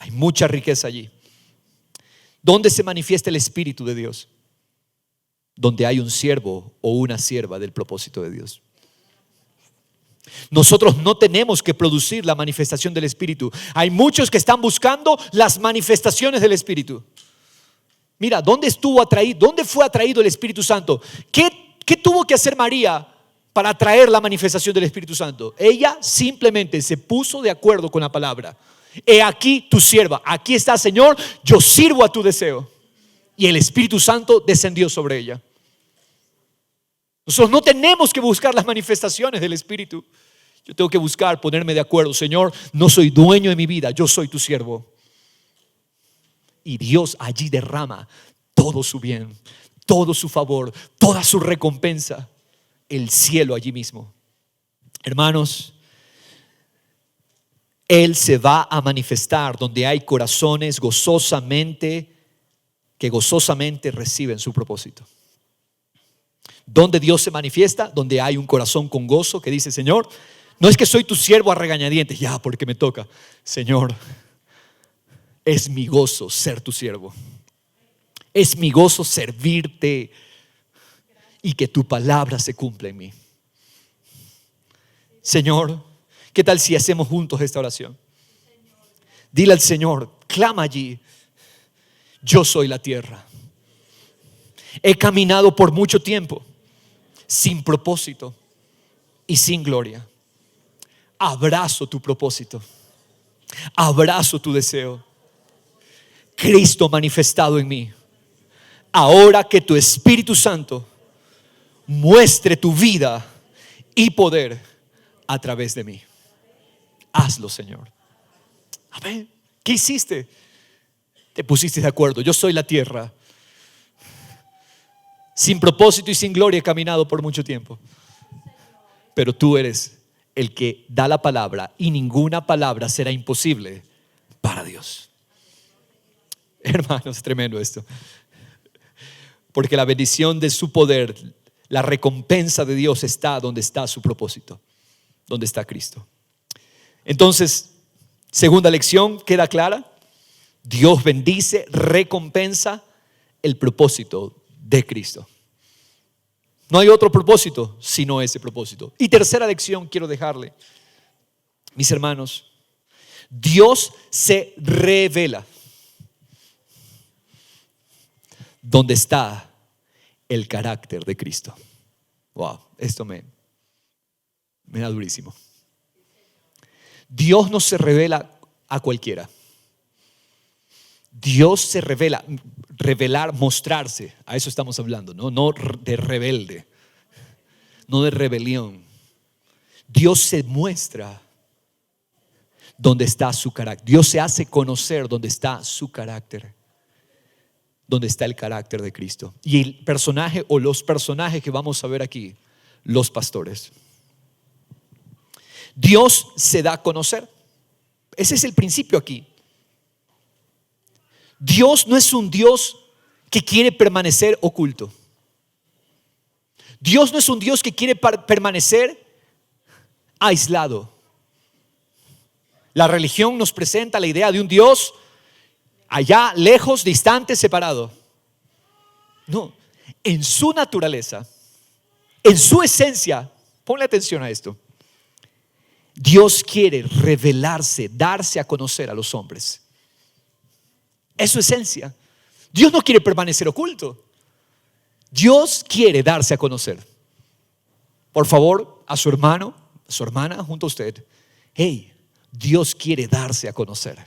Hay mucha riqueza allí. ¿Dónde se manifiesta el Espíritu de Dios? Donde hay un siervo o una sierva del propósito de Dios. Nosotros no tenemos que producir la manifestación del Espíritu. Hay muchos que están buscando las manifestaciones del Espíritu. Mira, ¿dónde fue atraído el Espíritu Santo? ¿Qué tuvo que hacer María para atraer la manifestación del Espíritu Santo? Ella simplemente se puso de acuerdo con la palabra. He aquí tu sierva, aquí está, Señor, yo sirvo a tu deseo. Y el Espíritu Santo descendió sobre ella. Nosotros no tenemos que buscar las manifestaciones del Espíritu. Yo tengo que buscar ponerme de acuerdo. Señor, no soy dueño de mi vida, yo soy tu siervo. Y Dios allí derrama todo su bien, todo su favor, toda su recompensa. El cielo allí mismo. Hermanos, Él se va a manifestar donde hay corazones que gozosamente reciben su propósito. Donde Dios se manifiesta, donde hay un corazón con gozo que dice, Señor, no es que soy tu siervo a regañadientes, ya porque me toca. Señor, es mi gozo ser tu siervo. Es mi gozo servirte y que tu palabra se cumpla en mí. Señor, ¿qué tal si hacemos juntos esta oración? Dile al Señor, clama allí. Yo soy la tierra. He caminado por mucho tiempo sin propósito y sin gloria. Abrazo tu propósito. Abrazo tu deseo. Cristo manifestado en mí. Ahora que tu Espíritu Santo muestre tu vida y poder a través de mí. Hazlo, Señor. Amén. ¿Qué hiciste? Te pusiste de acuerdo. Yo soy la tierra. Sin propósito y sin gloria he caminado por mucho tiempo. Pero tú eres el que da la palabra y ninguna palabra será imposible para Dios. Hermanos, es tremendo esto. Porque la bendición de su poder, la recompensa de Dios está donde está su propósito, donde está Cristo. Entonces, segunda lección queda clara. Dios bendice, recompensa el propósito de Cristo. No hay otro propósito sino ese propósito. Y tercera lección quiero dejarle, mis hermanos. Dios se revela donde está el carácter de Cristo. Wow, esto me da durísimo. Dios no se revela a cualquiera. Dios se revela, revelar, mostrarse, a eso estamos hablando, no de rebelde, no de rebelión. Dios se muestra donde está su carácter. Dios se hace conocer donde está su carácter. donde está el carácter de Cristo. Y el personaje o los personajes que vamos a ver aquí, los pastores. Dios se da a conocer. Ese es el principio aquí. Dios no es un Dios que quiere permanecer oculto. Dios no es un Dios que quiere permanecer aislado. La religión nos presenta la idea de un Dios allá, lejos, distante, separado. No, en su naturaleza, en su esencia, ponle atención a esto. Dios quiere revelarse, darse a conocer a los hombres. Es su esencia. Dios no quiere permanecer oculto. Dios quiere darse a conocer. Por favor, a su hermano, a su hermana, junto a usted. Hey, Dios quiere darse a conocer.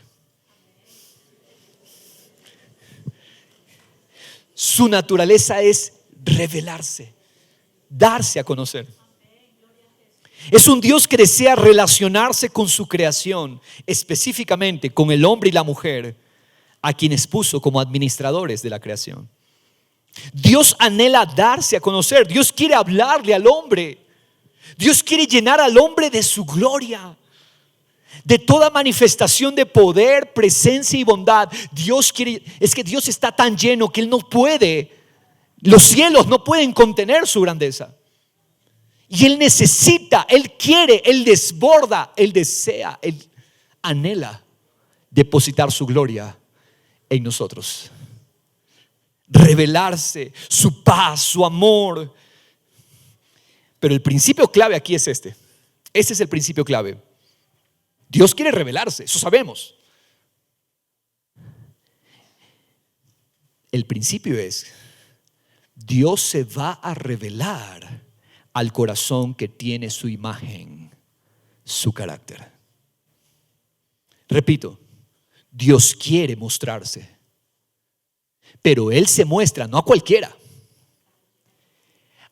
Su naturaleza es revelarse, darse a conocer. Es un Dios que desea relacionarse con su creación, específicamente con el hombre y la mujer, a quienes puso como administradores de la creación. Dios anhela darse a conocer. Dios quiere hablarle al hombre. Dios quiere llenar al hombre de su gloria, de toda manifestación de poder, presencia y bondad. Es que Dios está tan lleno que Él no puede, los cielos no pueden contener su grandeza. Y Él necesita, Él quiere, Él desborda, Él desea, Él anhela depositar su gloria en nosotros. Revelarse, su paz, su amor. Pero el principio clave aquí es este. Este es el principio clave. Dios quiere revelarse, eso sabemos. El principio es, Dios se va a revelar al corazón que tiene su imagen, su carácter. Repito, Dios quiere mostrarse, pero Él se muestra no a cualquiera,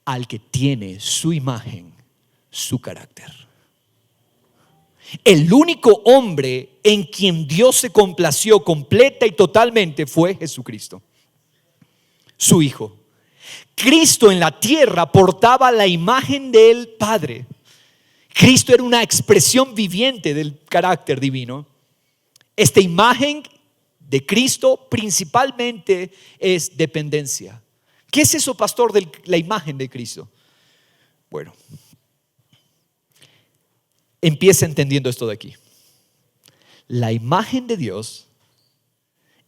al que tiene su imagen, su carácter. El único hombre en quien Dios se complació completa y totalmente fue Jesucristo, su Hijo. Cristo en la tierra portaba la imagen del Padre. Cristo era una expresión viviente del carácter divino. Esta imagen de Cristo principalmente es dependencia. ¿Qué es eso, pastor, de la imagen de Cristo? Bueno, empieza entendiendo esto de aquí. La imagen de Dios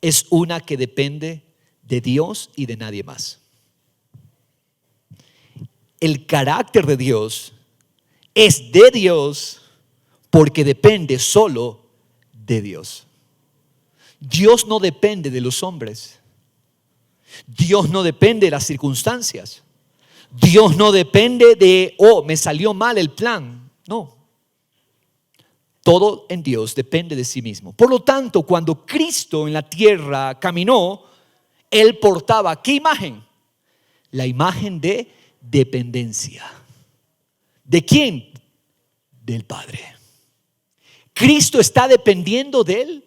es una que depende de Dios y de nadie más. El carácter de Dios es de Dios porque depende solo de Dios. Dios no depende de los hombres. Dios no depende de las circunstancias. Dios no depende de, me salió mal el plan. No. Todo en Dios depende de sí mismo. Por lo tanto, cuando Cristo en la tierra caminó, Él portaba ¿qué imagen? La imagen de dependencia. ¿De quién? Del Padre. Cristo está dependiendo del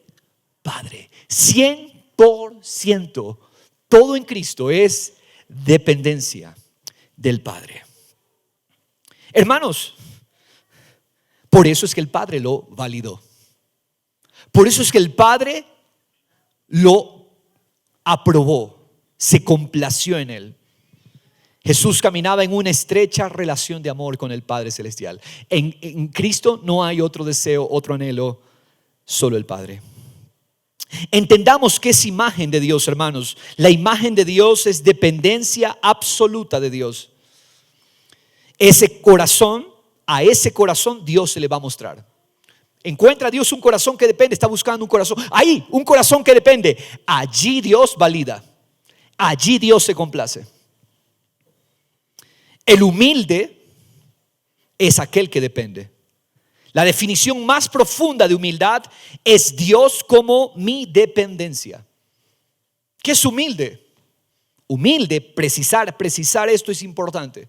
Padre. 100%. Todo en Cristo es dependencia del Padre. Hermanos, por eso es que el Padre lo validó. Por eso es que el Padre lo aprobó, se complació en él. Jesús caminaba en una estrecha relación de amor con el Padre Celestial. En Cristo no hay otro deseo, otro anhelo, solo el Padre. Entendamos que es imagen de Dios, hermanos. La imagen de Dios es dependencia absoluta de Dios. Ese corazón, a ese corazón Dios se le va a mostrar. Encuentra a Dios un corazón que depende, está buscando un corazón. Ahí, un corazón que depende. Allí Dios valida. Allí Dios se complace. El humilde es aquel que depende. La definición más profunda de humildad es Dios como mi dependencia. ¿Qué es humilde? Humilde, precisar esto es importante.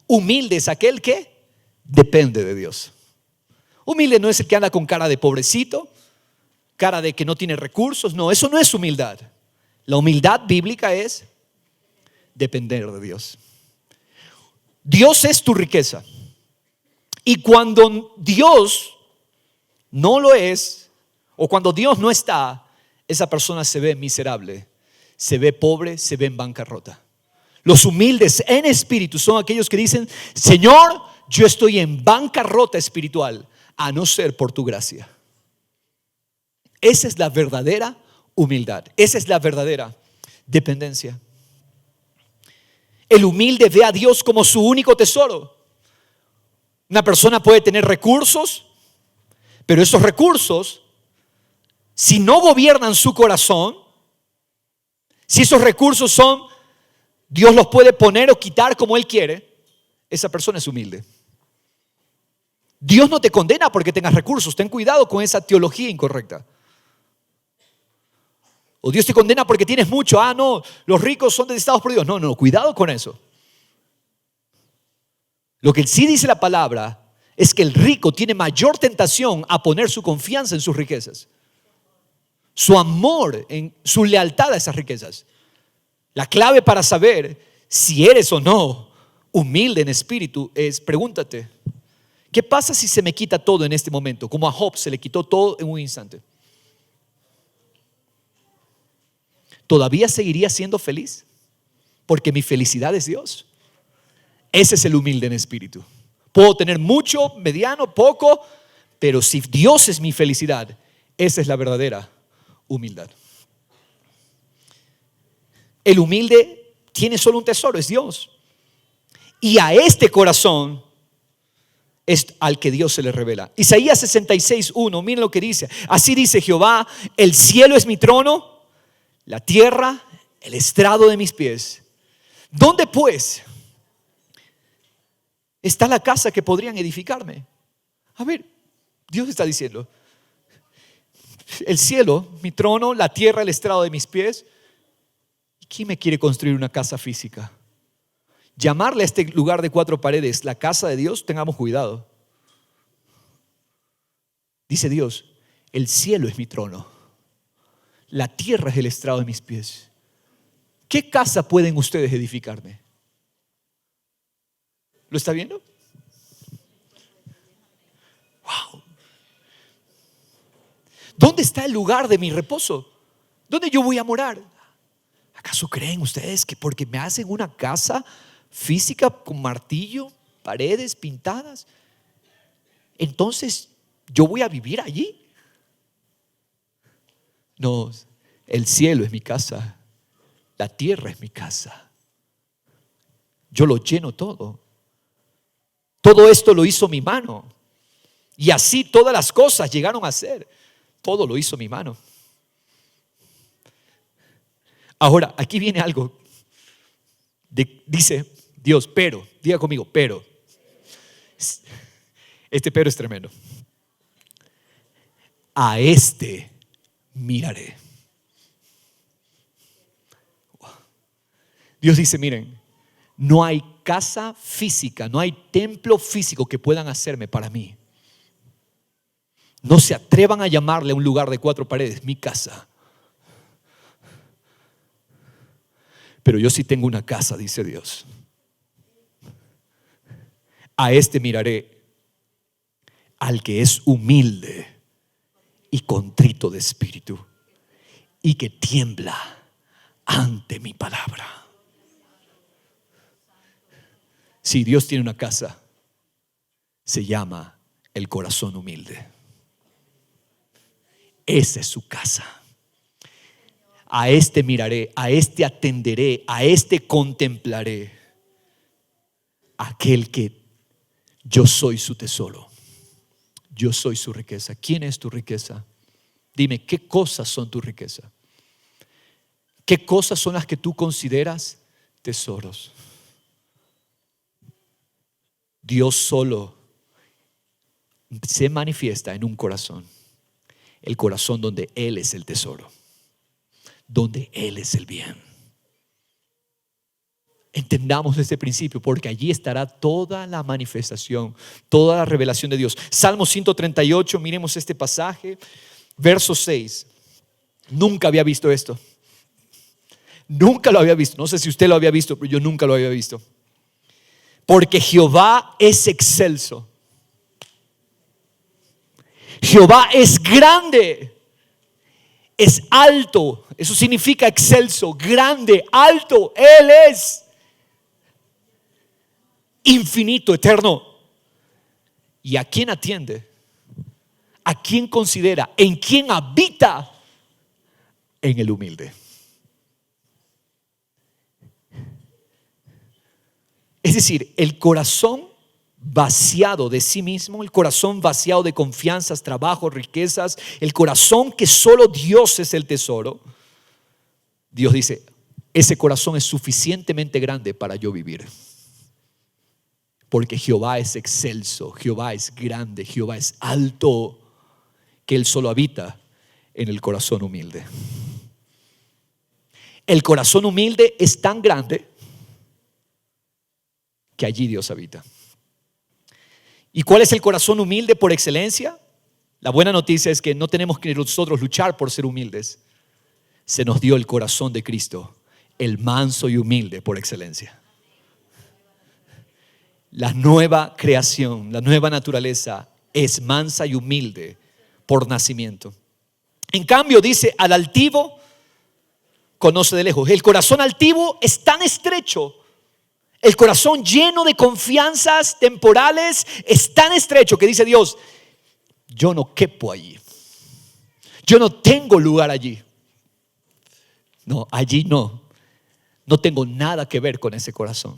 Humilde es aquel que depende de Dios. Humilde no es el que anda con cara de pobrecito, cara de que no tiene recursos. No, eso no es humildad. La humildad bíblica es depender de Dios. Dios es tu riqueza. Y cuando Dios no lo es, o cuando Dios no está, esa persona se ve miserable, se ve pobre, se ve en bancarrota. Los humildes en espíritu son aquellos que dicen: Señor, yo estoy en bancarrota espiritual, a no ser por tu gracia. Esa es la verdadera humildad. Esa es la verdadera dependencia. El humilde ve a Dios como su único tesoro. Una persona puede tener recursos, pero esos recursos, si no gobiernan su corazón, si esos recursos son, Dios los puede poner o quitar como Él quiere, esa persona es humilde. Dios no te condena porque tengas recursos. Ten cuidado con esa teología incorrecta. O Dios te condena porque tienes mucho. No, los ricos son detestados por Dios. No, cuidado con eso. Lo que sí dice la palabra es que el rico tiene mayor tentación a poner su confianza en sus riquezas, su amor, en su lealtad a esas riquezas. La clave para saber si eres o no humilde en espíritu es: pregúntate, ¿qué pasa si se me quita todo en este momento? Como a Job se le quitó todo en un instante. ¿Todavía seguiría siendo feliz? Porque mi felicidad es Dios. Ese es el humilde en espíritu. Puedo tener mucho, mediano, poco, pero si Dios es mi felicidad, esa es la verdadera humildad. El humilde tiene solo un tesoro, es Dios. Y a este corazón es al que Dios se le revela. Isaías 66:1, miren lo que dice. Así dice Jehová: el cielo es mi trono, la tierra el estrado de mis pies. ¿Dónde pues está la casa que podrían edificarme? A ver, Dios está diciendo: el cielo, mi trono, la tierra, el estrado de mis pies. ¿Quién me quiere construir una casa física? Llamarle a este lugar de 4 paredes la casa de Dios, tengamos cuidado. Dice Dios: el cielo es mi trono, la tierra es el estrado de mis pies. ¿Qué casa pueden ustedes edificarme? ¿Lo está viendo? Wow. ¿Dónde está el lugar de mi reposo? ¿Dónde yo voy a morar? ¿Acaso creen ustedes que porque me hacen una casa física con martillo, paredes pintadas, entonces yo voy a vivir allí? No, el cielo es mi casa, la tierra es mi casa. Yo lo lleno todo. Todo esto lo hizo mi mano. Y así todas las cosas llegaron a ser. Todo lo hizo mi mano. Ahora, aquí viene algo. Dice Dios, pero, diga conmigo, pero. Este pero es tremendo. A este miraré. Dios dice: miren, no hay casa física, no hay templo físico que puedan hacerme para mí. No se atrevan a llamarle a un lugar de 4 paredes mi casa. Pero yo sí tengo una casa, dice Dios. A este miraré, al que es humilde y contrito de espíritu, y que tiembla ante mi palabra. Si Dios tiene una casa, se llama el corazón humilde. Esa es su casa. A este miraré, a este atenderé, a este contemplaré. Aquel que yo soy su tesoro, yo soy su riqueza. ¿Quién es tu riqueza? Dime, ¿qué cosas son tu riqueza? ¿Qué cosas son las que tú consideras tesoros? Dios solo se manifiesta en un corazón. El corazón donde Él es el tesoro, donde Él es el bien. Entendamos este principio, porque allí estará toda la manifestación, toda la revelación de Dios. Salmo 138, miremos este pasaje, verso 6. Nunca había visto esto. Nunca lo había visto. No sé si usted lo había visto, pero yo nunca lo había visto. Porque Jehová es excelso. Jehová es grande. Es alto. Eso significa excelso, grande, alto. Él es infinito, eterno. ¿Y a quién atiende? ¿A quién considera? ¿En quién habita? En el humilde. Es decir, el corazón vaciado de sí mismo, el corazón vaciado de confianzas, trabajo, riquezas, el corazón que solo Dios es el tesoro. Dios dice, ese corazón es suficientemente grande para yo vivir. Porque Jehová es excelso, Jehová es grande, Jehová es alto, que Él solo habita en el corazón humilde. El corazón humilde es tan grande que allí Dios habita. ¿Y cuál es el corazón humilde por excelencia? La buena noticia es que no tenemos que nosotros luchar por ser humildes. Se nos dio el corazón de Cristo, el manso y humilde por excelencia. La nueva creación, la nueva naturaleza es mansa y humilde por nacimiento. En cambio, dice, al altivo conoce de lejos. El corazón altivo es tan estrecho. El corazón lleno de confianzas temporales es tan estrecho que dice Dios, yo no quepo allí. Yo no tengo lugar allí. No, allí no. No tengo nada que ver con ese corazón.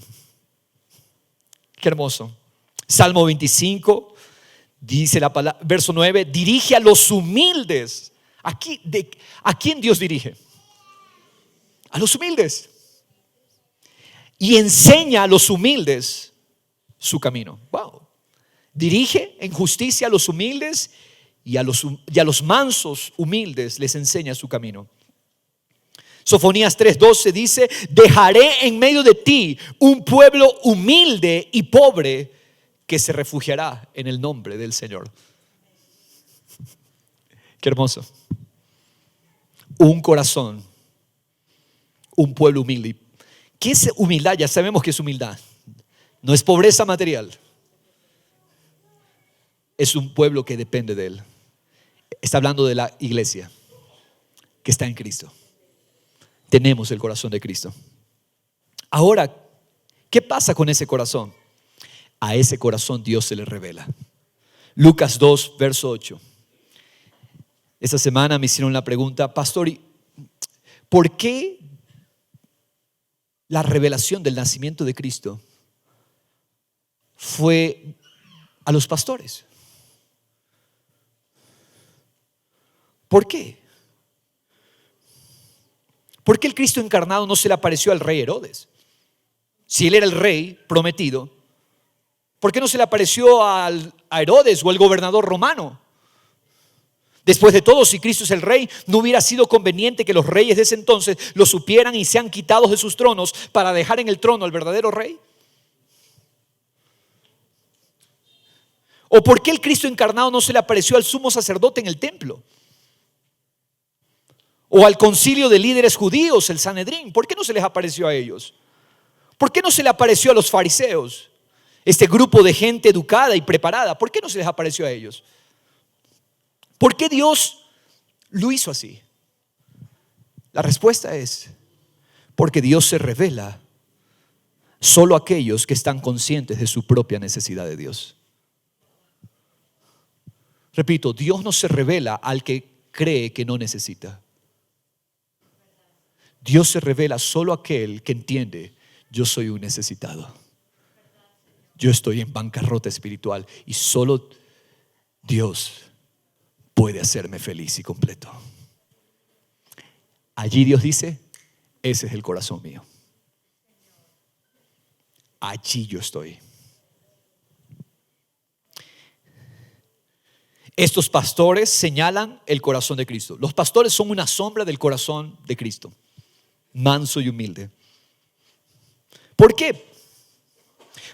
Qué hermoso. Salmo 25 dice la palabra, verso 9, dirige a los humildes. Aquí, ¿a quién Dios dirige? A los humildes. Y enseña a los humildes su camino. Wow. Dirige en justicia a los humildes y a los mansos humildes les enseña su camino. Sofonías 3:12 dice, dejaré en medio de ti un pueblo humilde y pobre que se refugiará en el nombre del Señor. Qué hermoso. Un corazón, un pueblo humilde. ¿Qué es humildad? Ya sabemos que es humildad. No es pobreza material. Es un pueblo que depende de Él. Está hablando de la iglesia que está en Cristo. Tenemos el corazón de Cristo. Ahora, ¿qué pasa con ese corazón? A ese corazón Dios se le revela. Lucas 2, verso 8. Esta semana me hicieron la pregunta, pastor, ¿por qué la revelación del nacimiento de Cristo fue a los pastores? ¿Por qué? ¿Por qué el Cristo encarnado no se le apareció al rey Herodes? Si él era el rey prometido, ¿por qué no se le apareció a Herodes o al gobernador romano? Después de todo, si Cristo es el rey, ¿no hubiera sido conveniente que los reyes de ese entonces lo supieran y sean quitados de sus tronos para dejar en el trono al verdadero rey? ¿O por qué el Cristo encarnado no se le apareció al sumo sacerdote en el templo? O al concilio de líderes judíos, el Sanedrín. ¿Por qué no se les apareció a ellos? ¿Por qué no se le apareció a los fariseos? Este grupo de gente educada y preparada. ¿Por qué no se les apareció a ellos? ¿Por qué Dios lo hizo así? La respuesta es porque Dios se revela solo a aquellos que están conscientes de su propia necesidad de Dios. Repito, Dios no se revela al que cree que no necesita. Dios se revela solo a aquel que entiende, yo soy un necesitado. Yo estoy en bancarrota espiritual y solo Dios puede hacerme feliz y completo. Allí Dios dice, ese es el corazón mío. Allí yo estoy. Estos pastores señalan el corazón de Cristo. Los pastores son una sombra del corazón de Cristo, manso y humilde. ¿Por qué?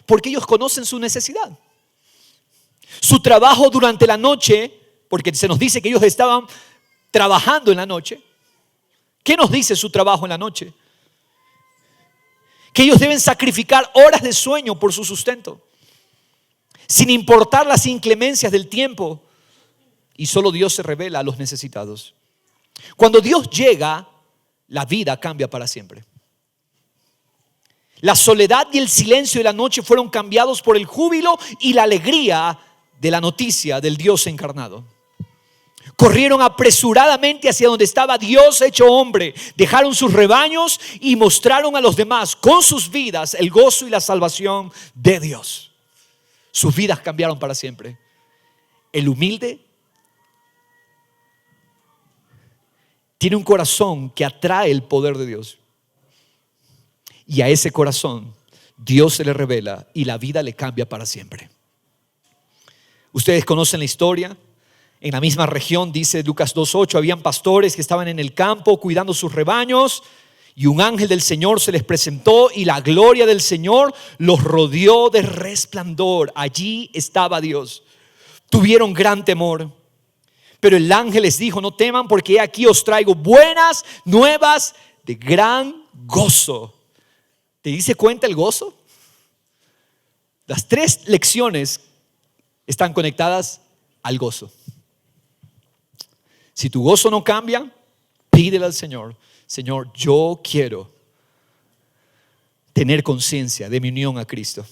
Porque ellos conocen su necesidad. Su trabajo durante la noche, porque se nos dice que ellos estaban trabajando en la noche. ¿Qué nos dice su trabajo en la noche? que ellos deben sacrificar horas de sueño por su sustento, sin importar las inclemencias del tiempo, y solo Dios se revela a los necesitados. Cuando Dios llega, la vida cambia para siempre. La soledad y el silencio de la noche fueron cambiados por el júbilo y la alegría de la noticia del Dios encarnado. Corrieron apresuradamente hacia donde estaba Dios hecho hombre, dejaron sus rebaños y mostraron a los demás con sus vidas el gozo y la salvación de Dios. Sus vidas cambiaron para siempre. El humilde tiene un corazón que atrae el poder de Dios. Y a ese corazón Dios se le revela y la vida le cambia para siempre. Ustedes conocen la historia. En la misma región, dice Lucas 2:8, habían pastores que estaban en el campo cuidando sus rebaños, y un ángel del Señor se les presentó y la gloria del Señor los rodeó de resplandor. Allí estaba Dios. Tuvieron gran temor, pero el ángel les dijo: no teman, porque aquí os traigo buenas nuevas de gran gozo. ¿Te dice cuenta el gozo? Las 3 lecciones están conectadas al gozo. Si tu gozo no cambia, pídele al Señor: Señor, yo quiero tener conciencia de mi unión a Cristo.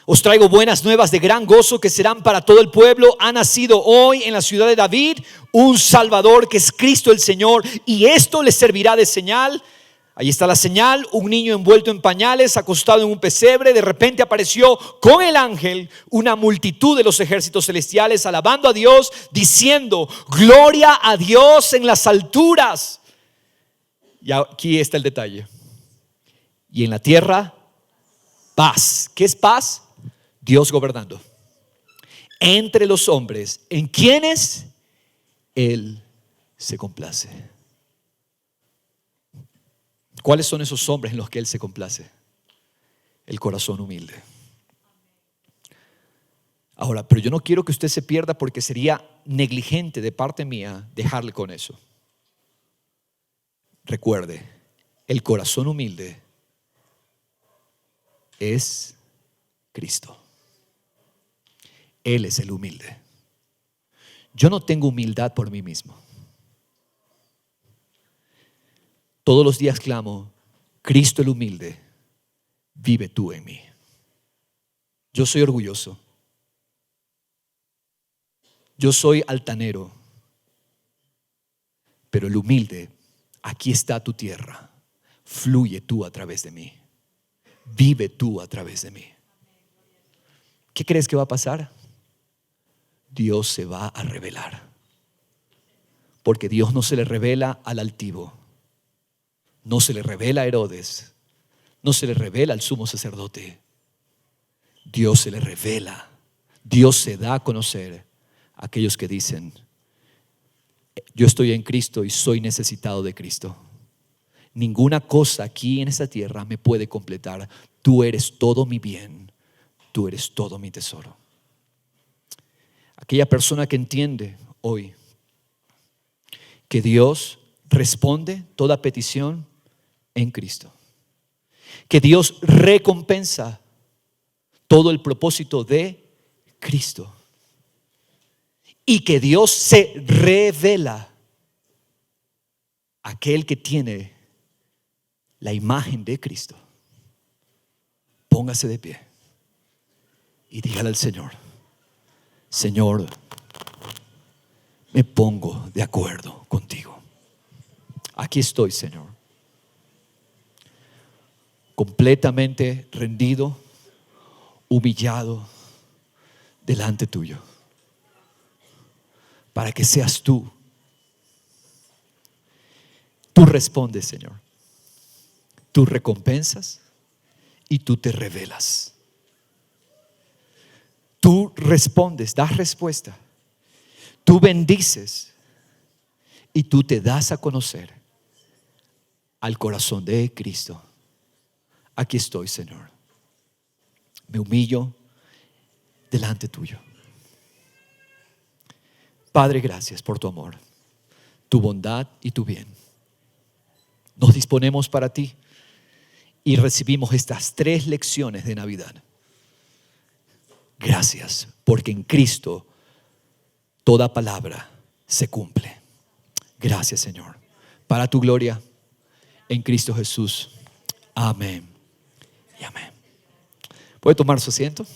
Os traigo buenas nuevas de gran gozo que serán para todo el pueblo. Ha nacido hoy en la ciudad de David un Salvador, que es Cristo el Señor, y esto les servirá de señal. Ahí está la señal: un niño envuelto en pañales, acostado en un pesebre. De repente apareció con el ángel una multitud de los ejércitos celestiales, alabando a Dios, diciendo: gloria a Dios en las alturas. Y aquí está el detalle: y en la tierra, paz. ¿Qué es paz? Dios gobernando entre los hombres, en quienes Él se complace. ¿Cuáles son esos hombres en los que Él se complace? El corazón humilde. Ahora, pero yo no quiero que usted se pierda, porque sería negligente de parte mía dejarle con eso. Recuerde, el corazón humilde es Cristo. Él es el humilde. Yo no tengo humildad por mí mismo. Todos los días clamo: Cristo el humilde, vive tú en mí. Yo soy orgulloso. Yo soy altanero. Pero el humilde: aquí está tu tierra. Fluye tú a través de mí. Vive tú a través de mí. ¿Qué crees que va a pasar? Dios se va a revelar. Porque Dios no se le revela al altivo. No se le revela a Herodes, no se le revela al sumo sacerdote. Dios se le revela. Dios se da a conocer a aquellos que dicen: yo estoy en Cristo y soy necesitado de Cristo. Ninguna cosa aquí en esta tierra me puede completar. Tú eres todo mi bien, tú eres todo mi tesoro. Aquella persona que entiende hoy que Dios responde toda petición en Cristo, que Dios recompensa todo el propósito de Cristo, y que Dios se revela a aquel que tiene la imagen de Cristo. Póngase de pie y dígale al Señor: Señor, me pongo de acuerdo contigo. Aquí estoy, Señor, completamente rendido, humillado delante tuyo, para que seas tú. Tú respondes, Señor. Tú recompensas y tú te revelas. Tú respondes, das respuesta. Tú bendices y tú te das a conocer al corazón de Cristo. Aquí estoy, Señor. Me humillo delante tuyo. Padre, gracias por tu amor, tu bondad y tu bien. Nos disponemos para ti y recibimos estas 3 lecciones de Navidad. Gracias, porque en Cristo toda palabra se cumple. Gracias, Señor. Para tu gloria, en Cristo Jesús. Amén y amén. ¿Puede tomar su asiento?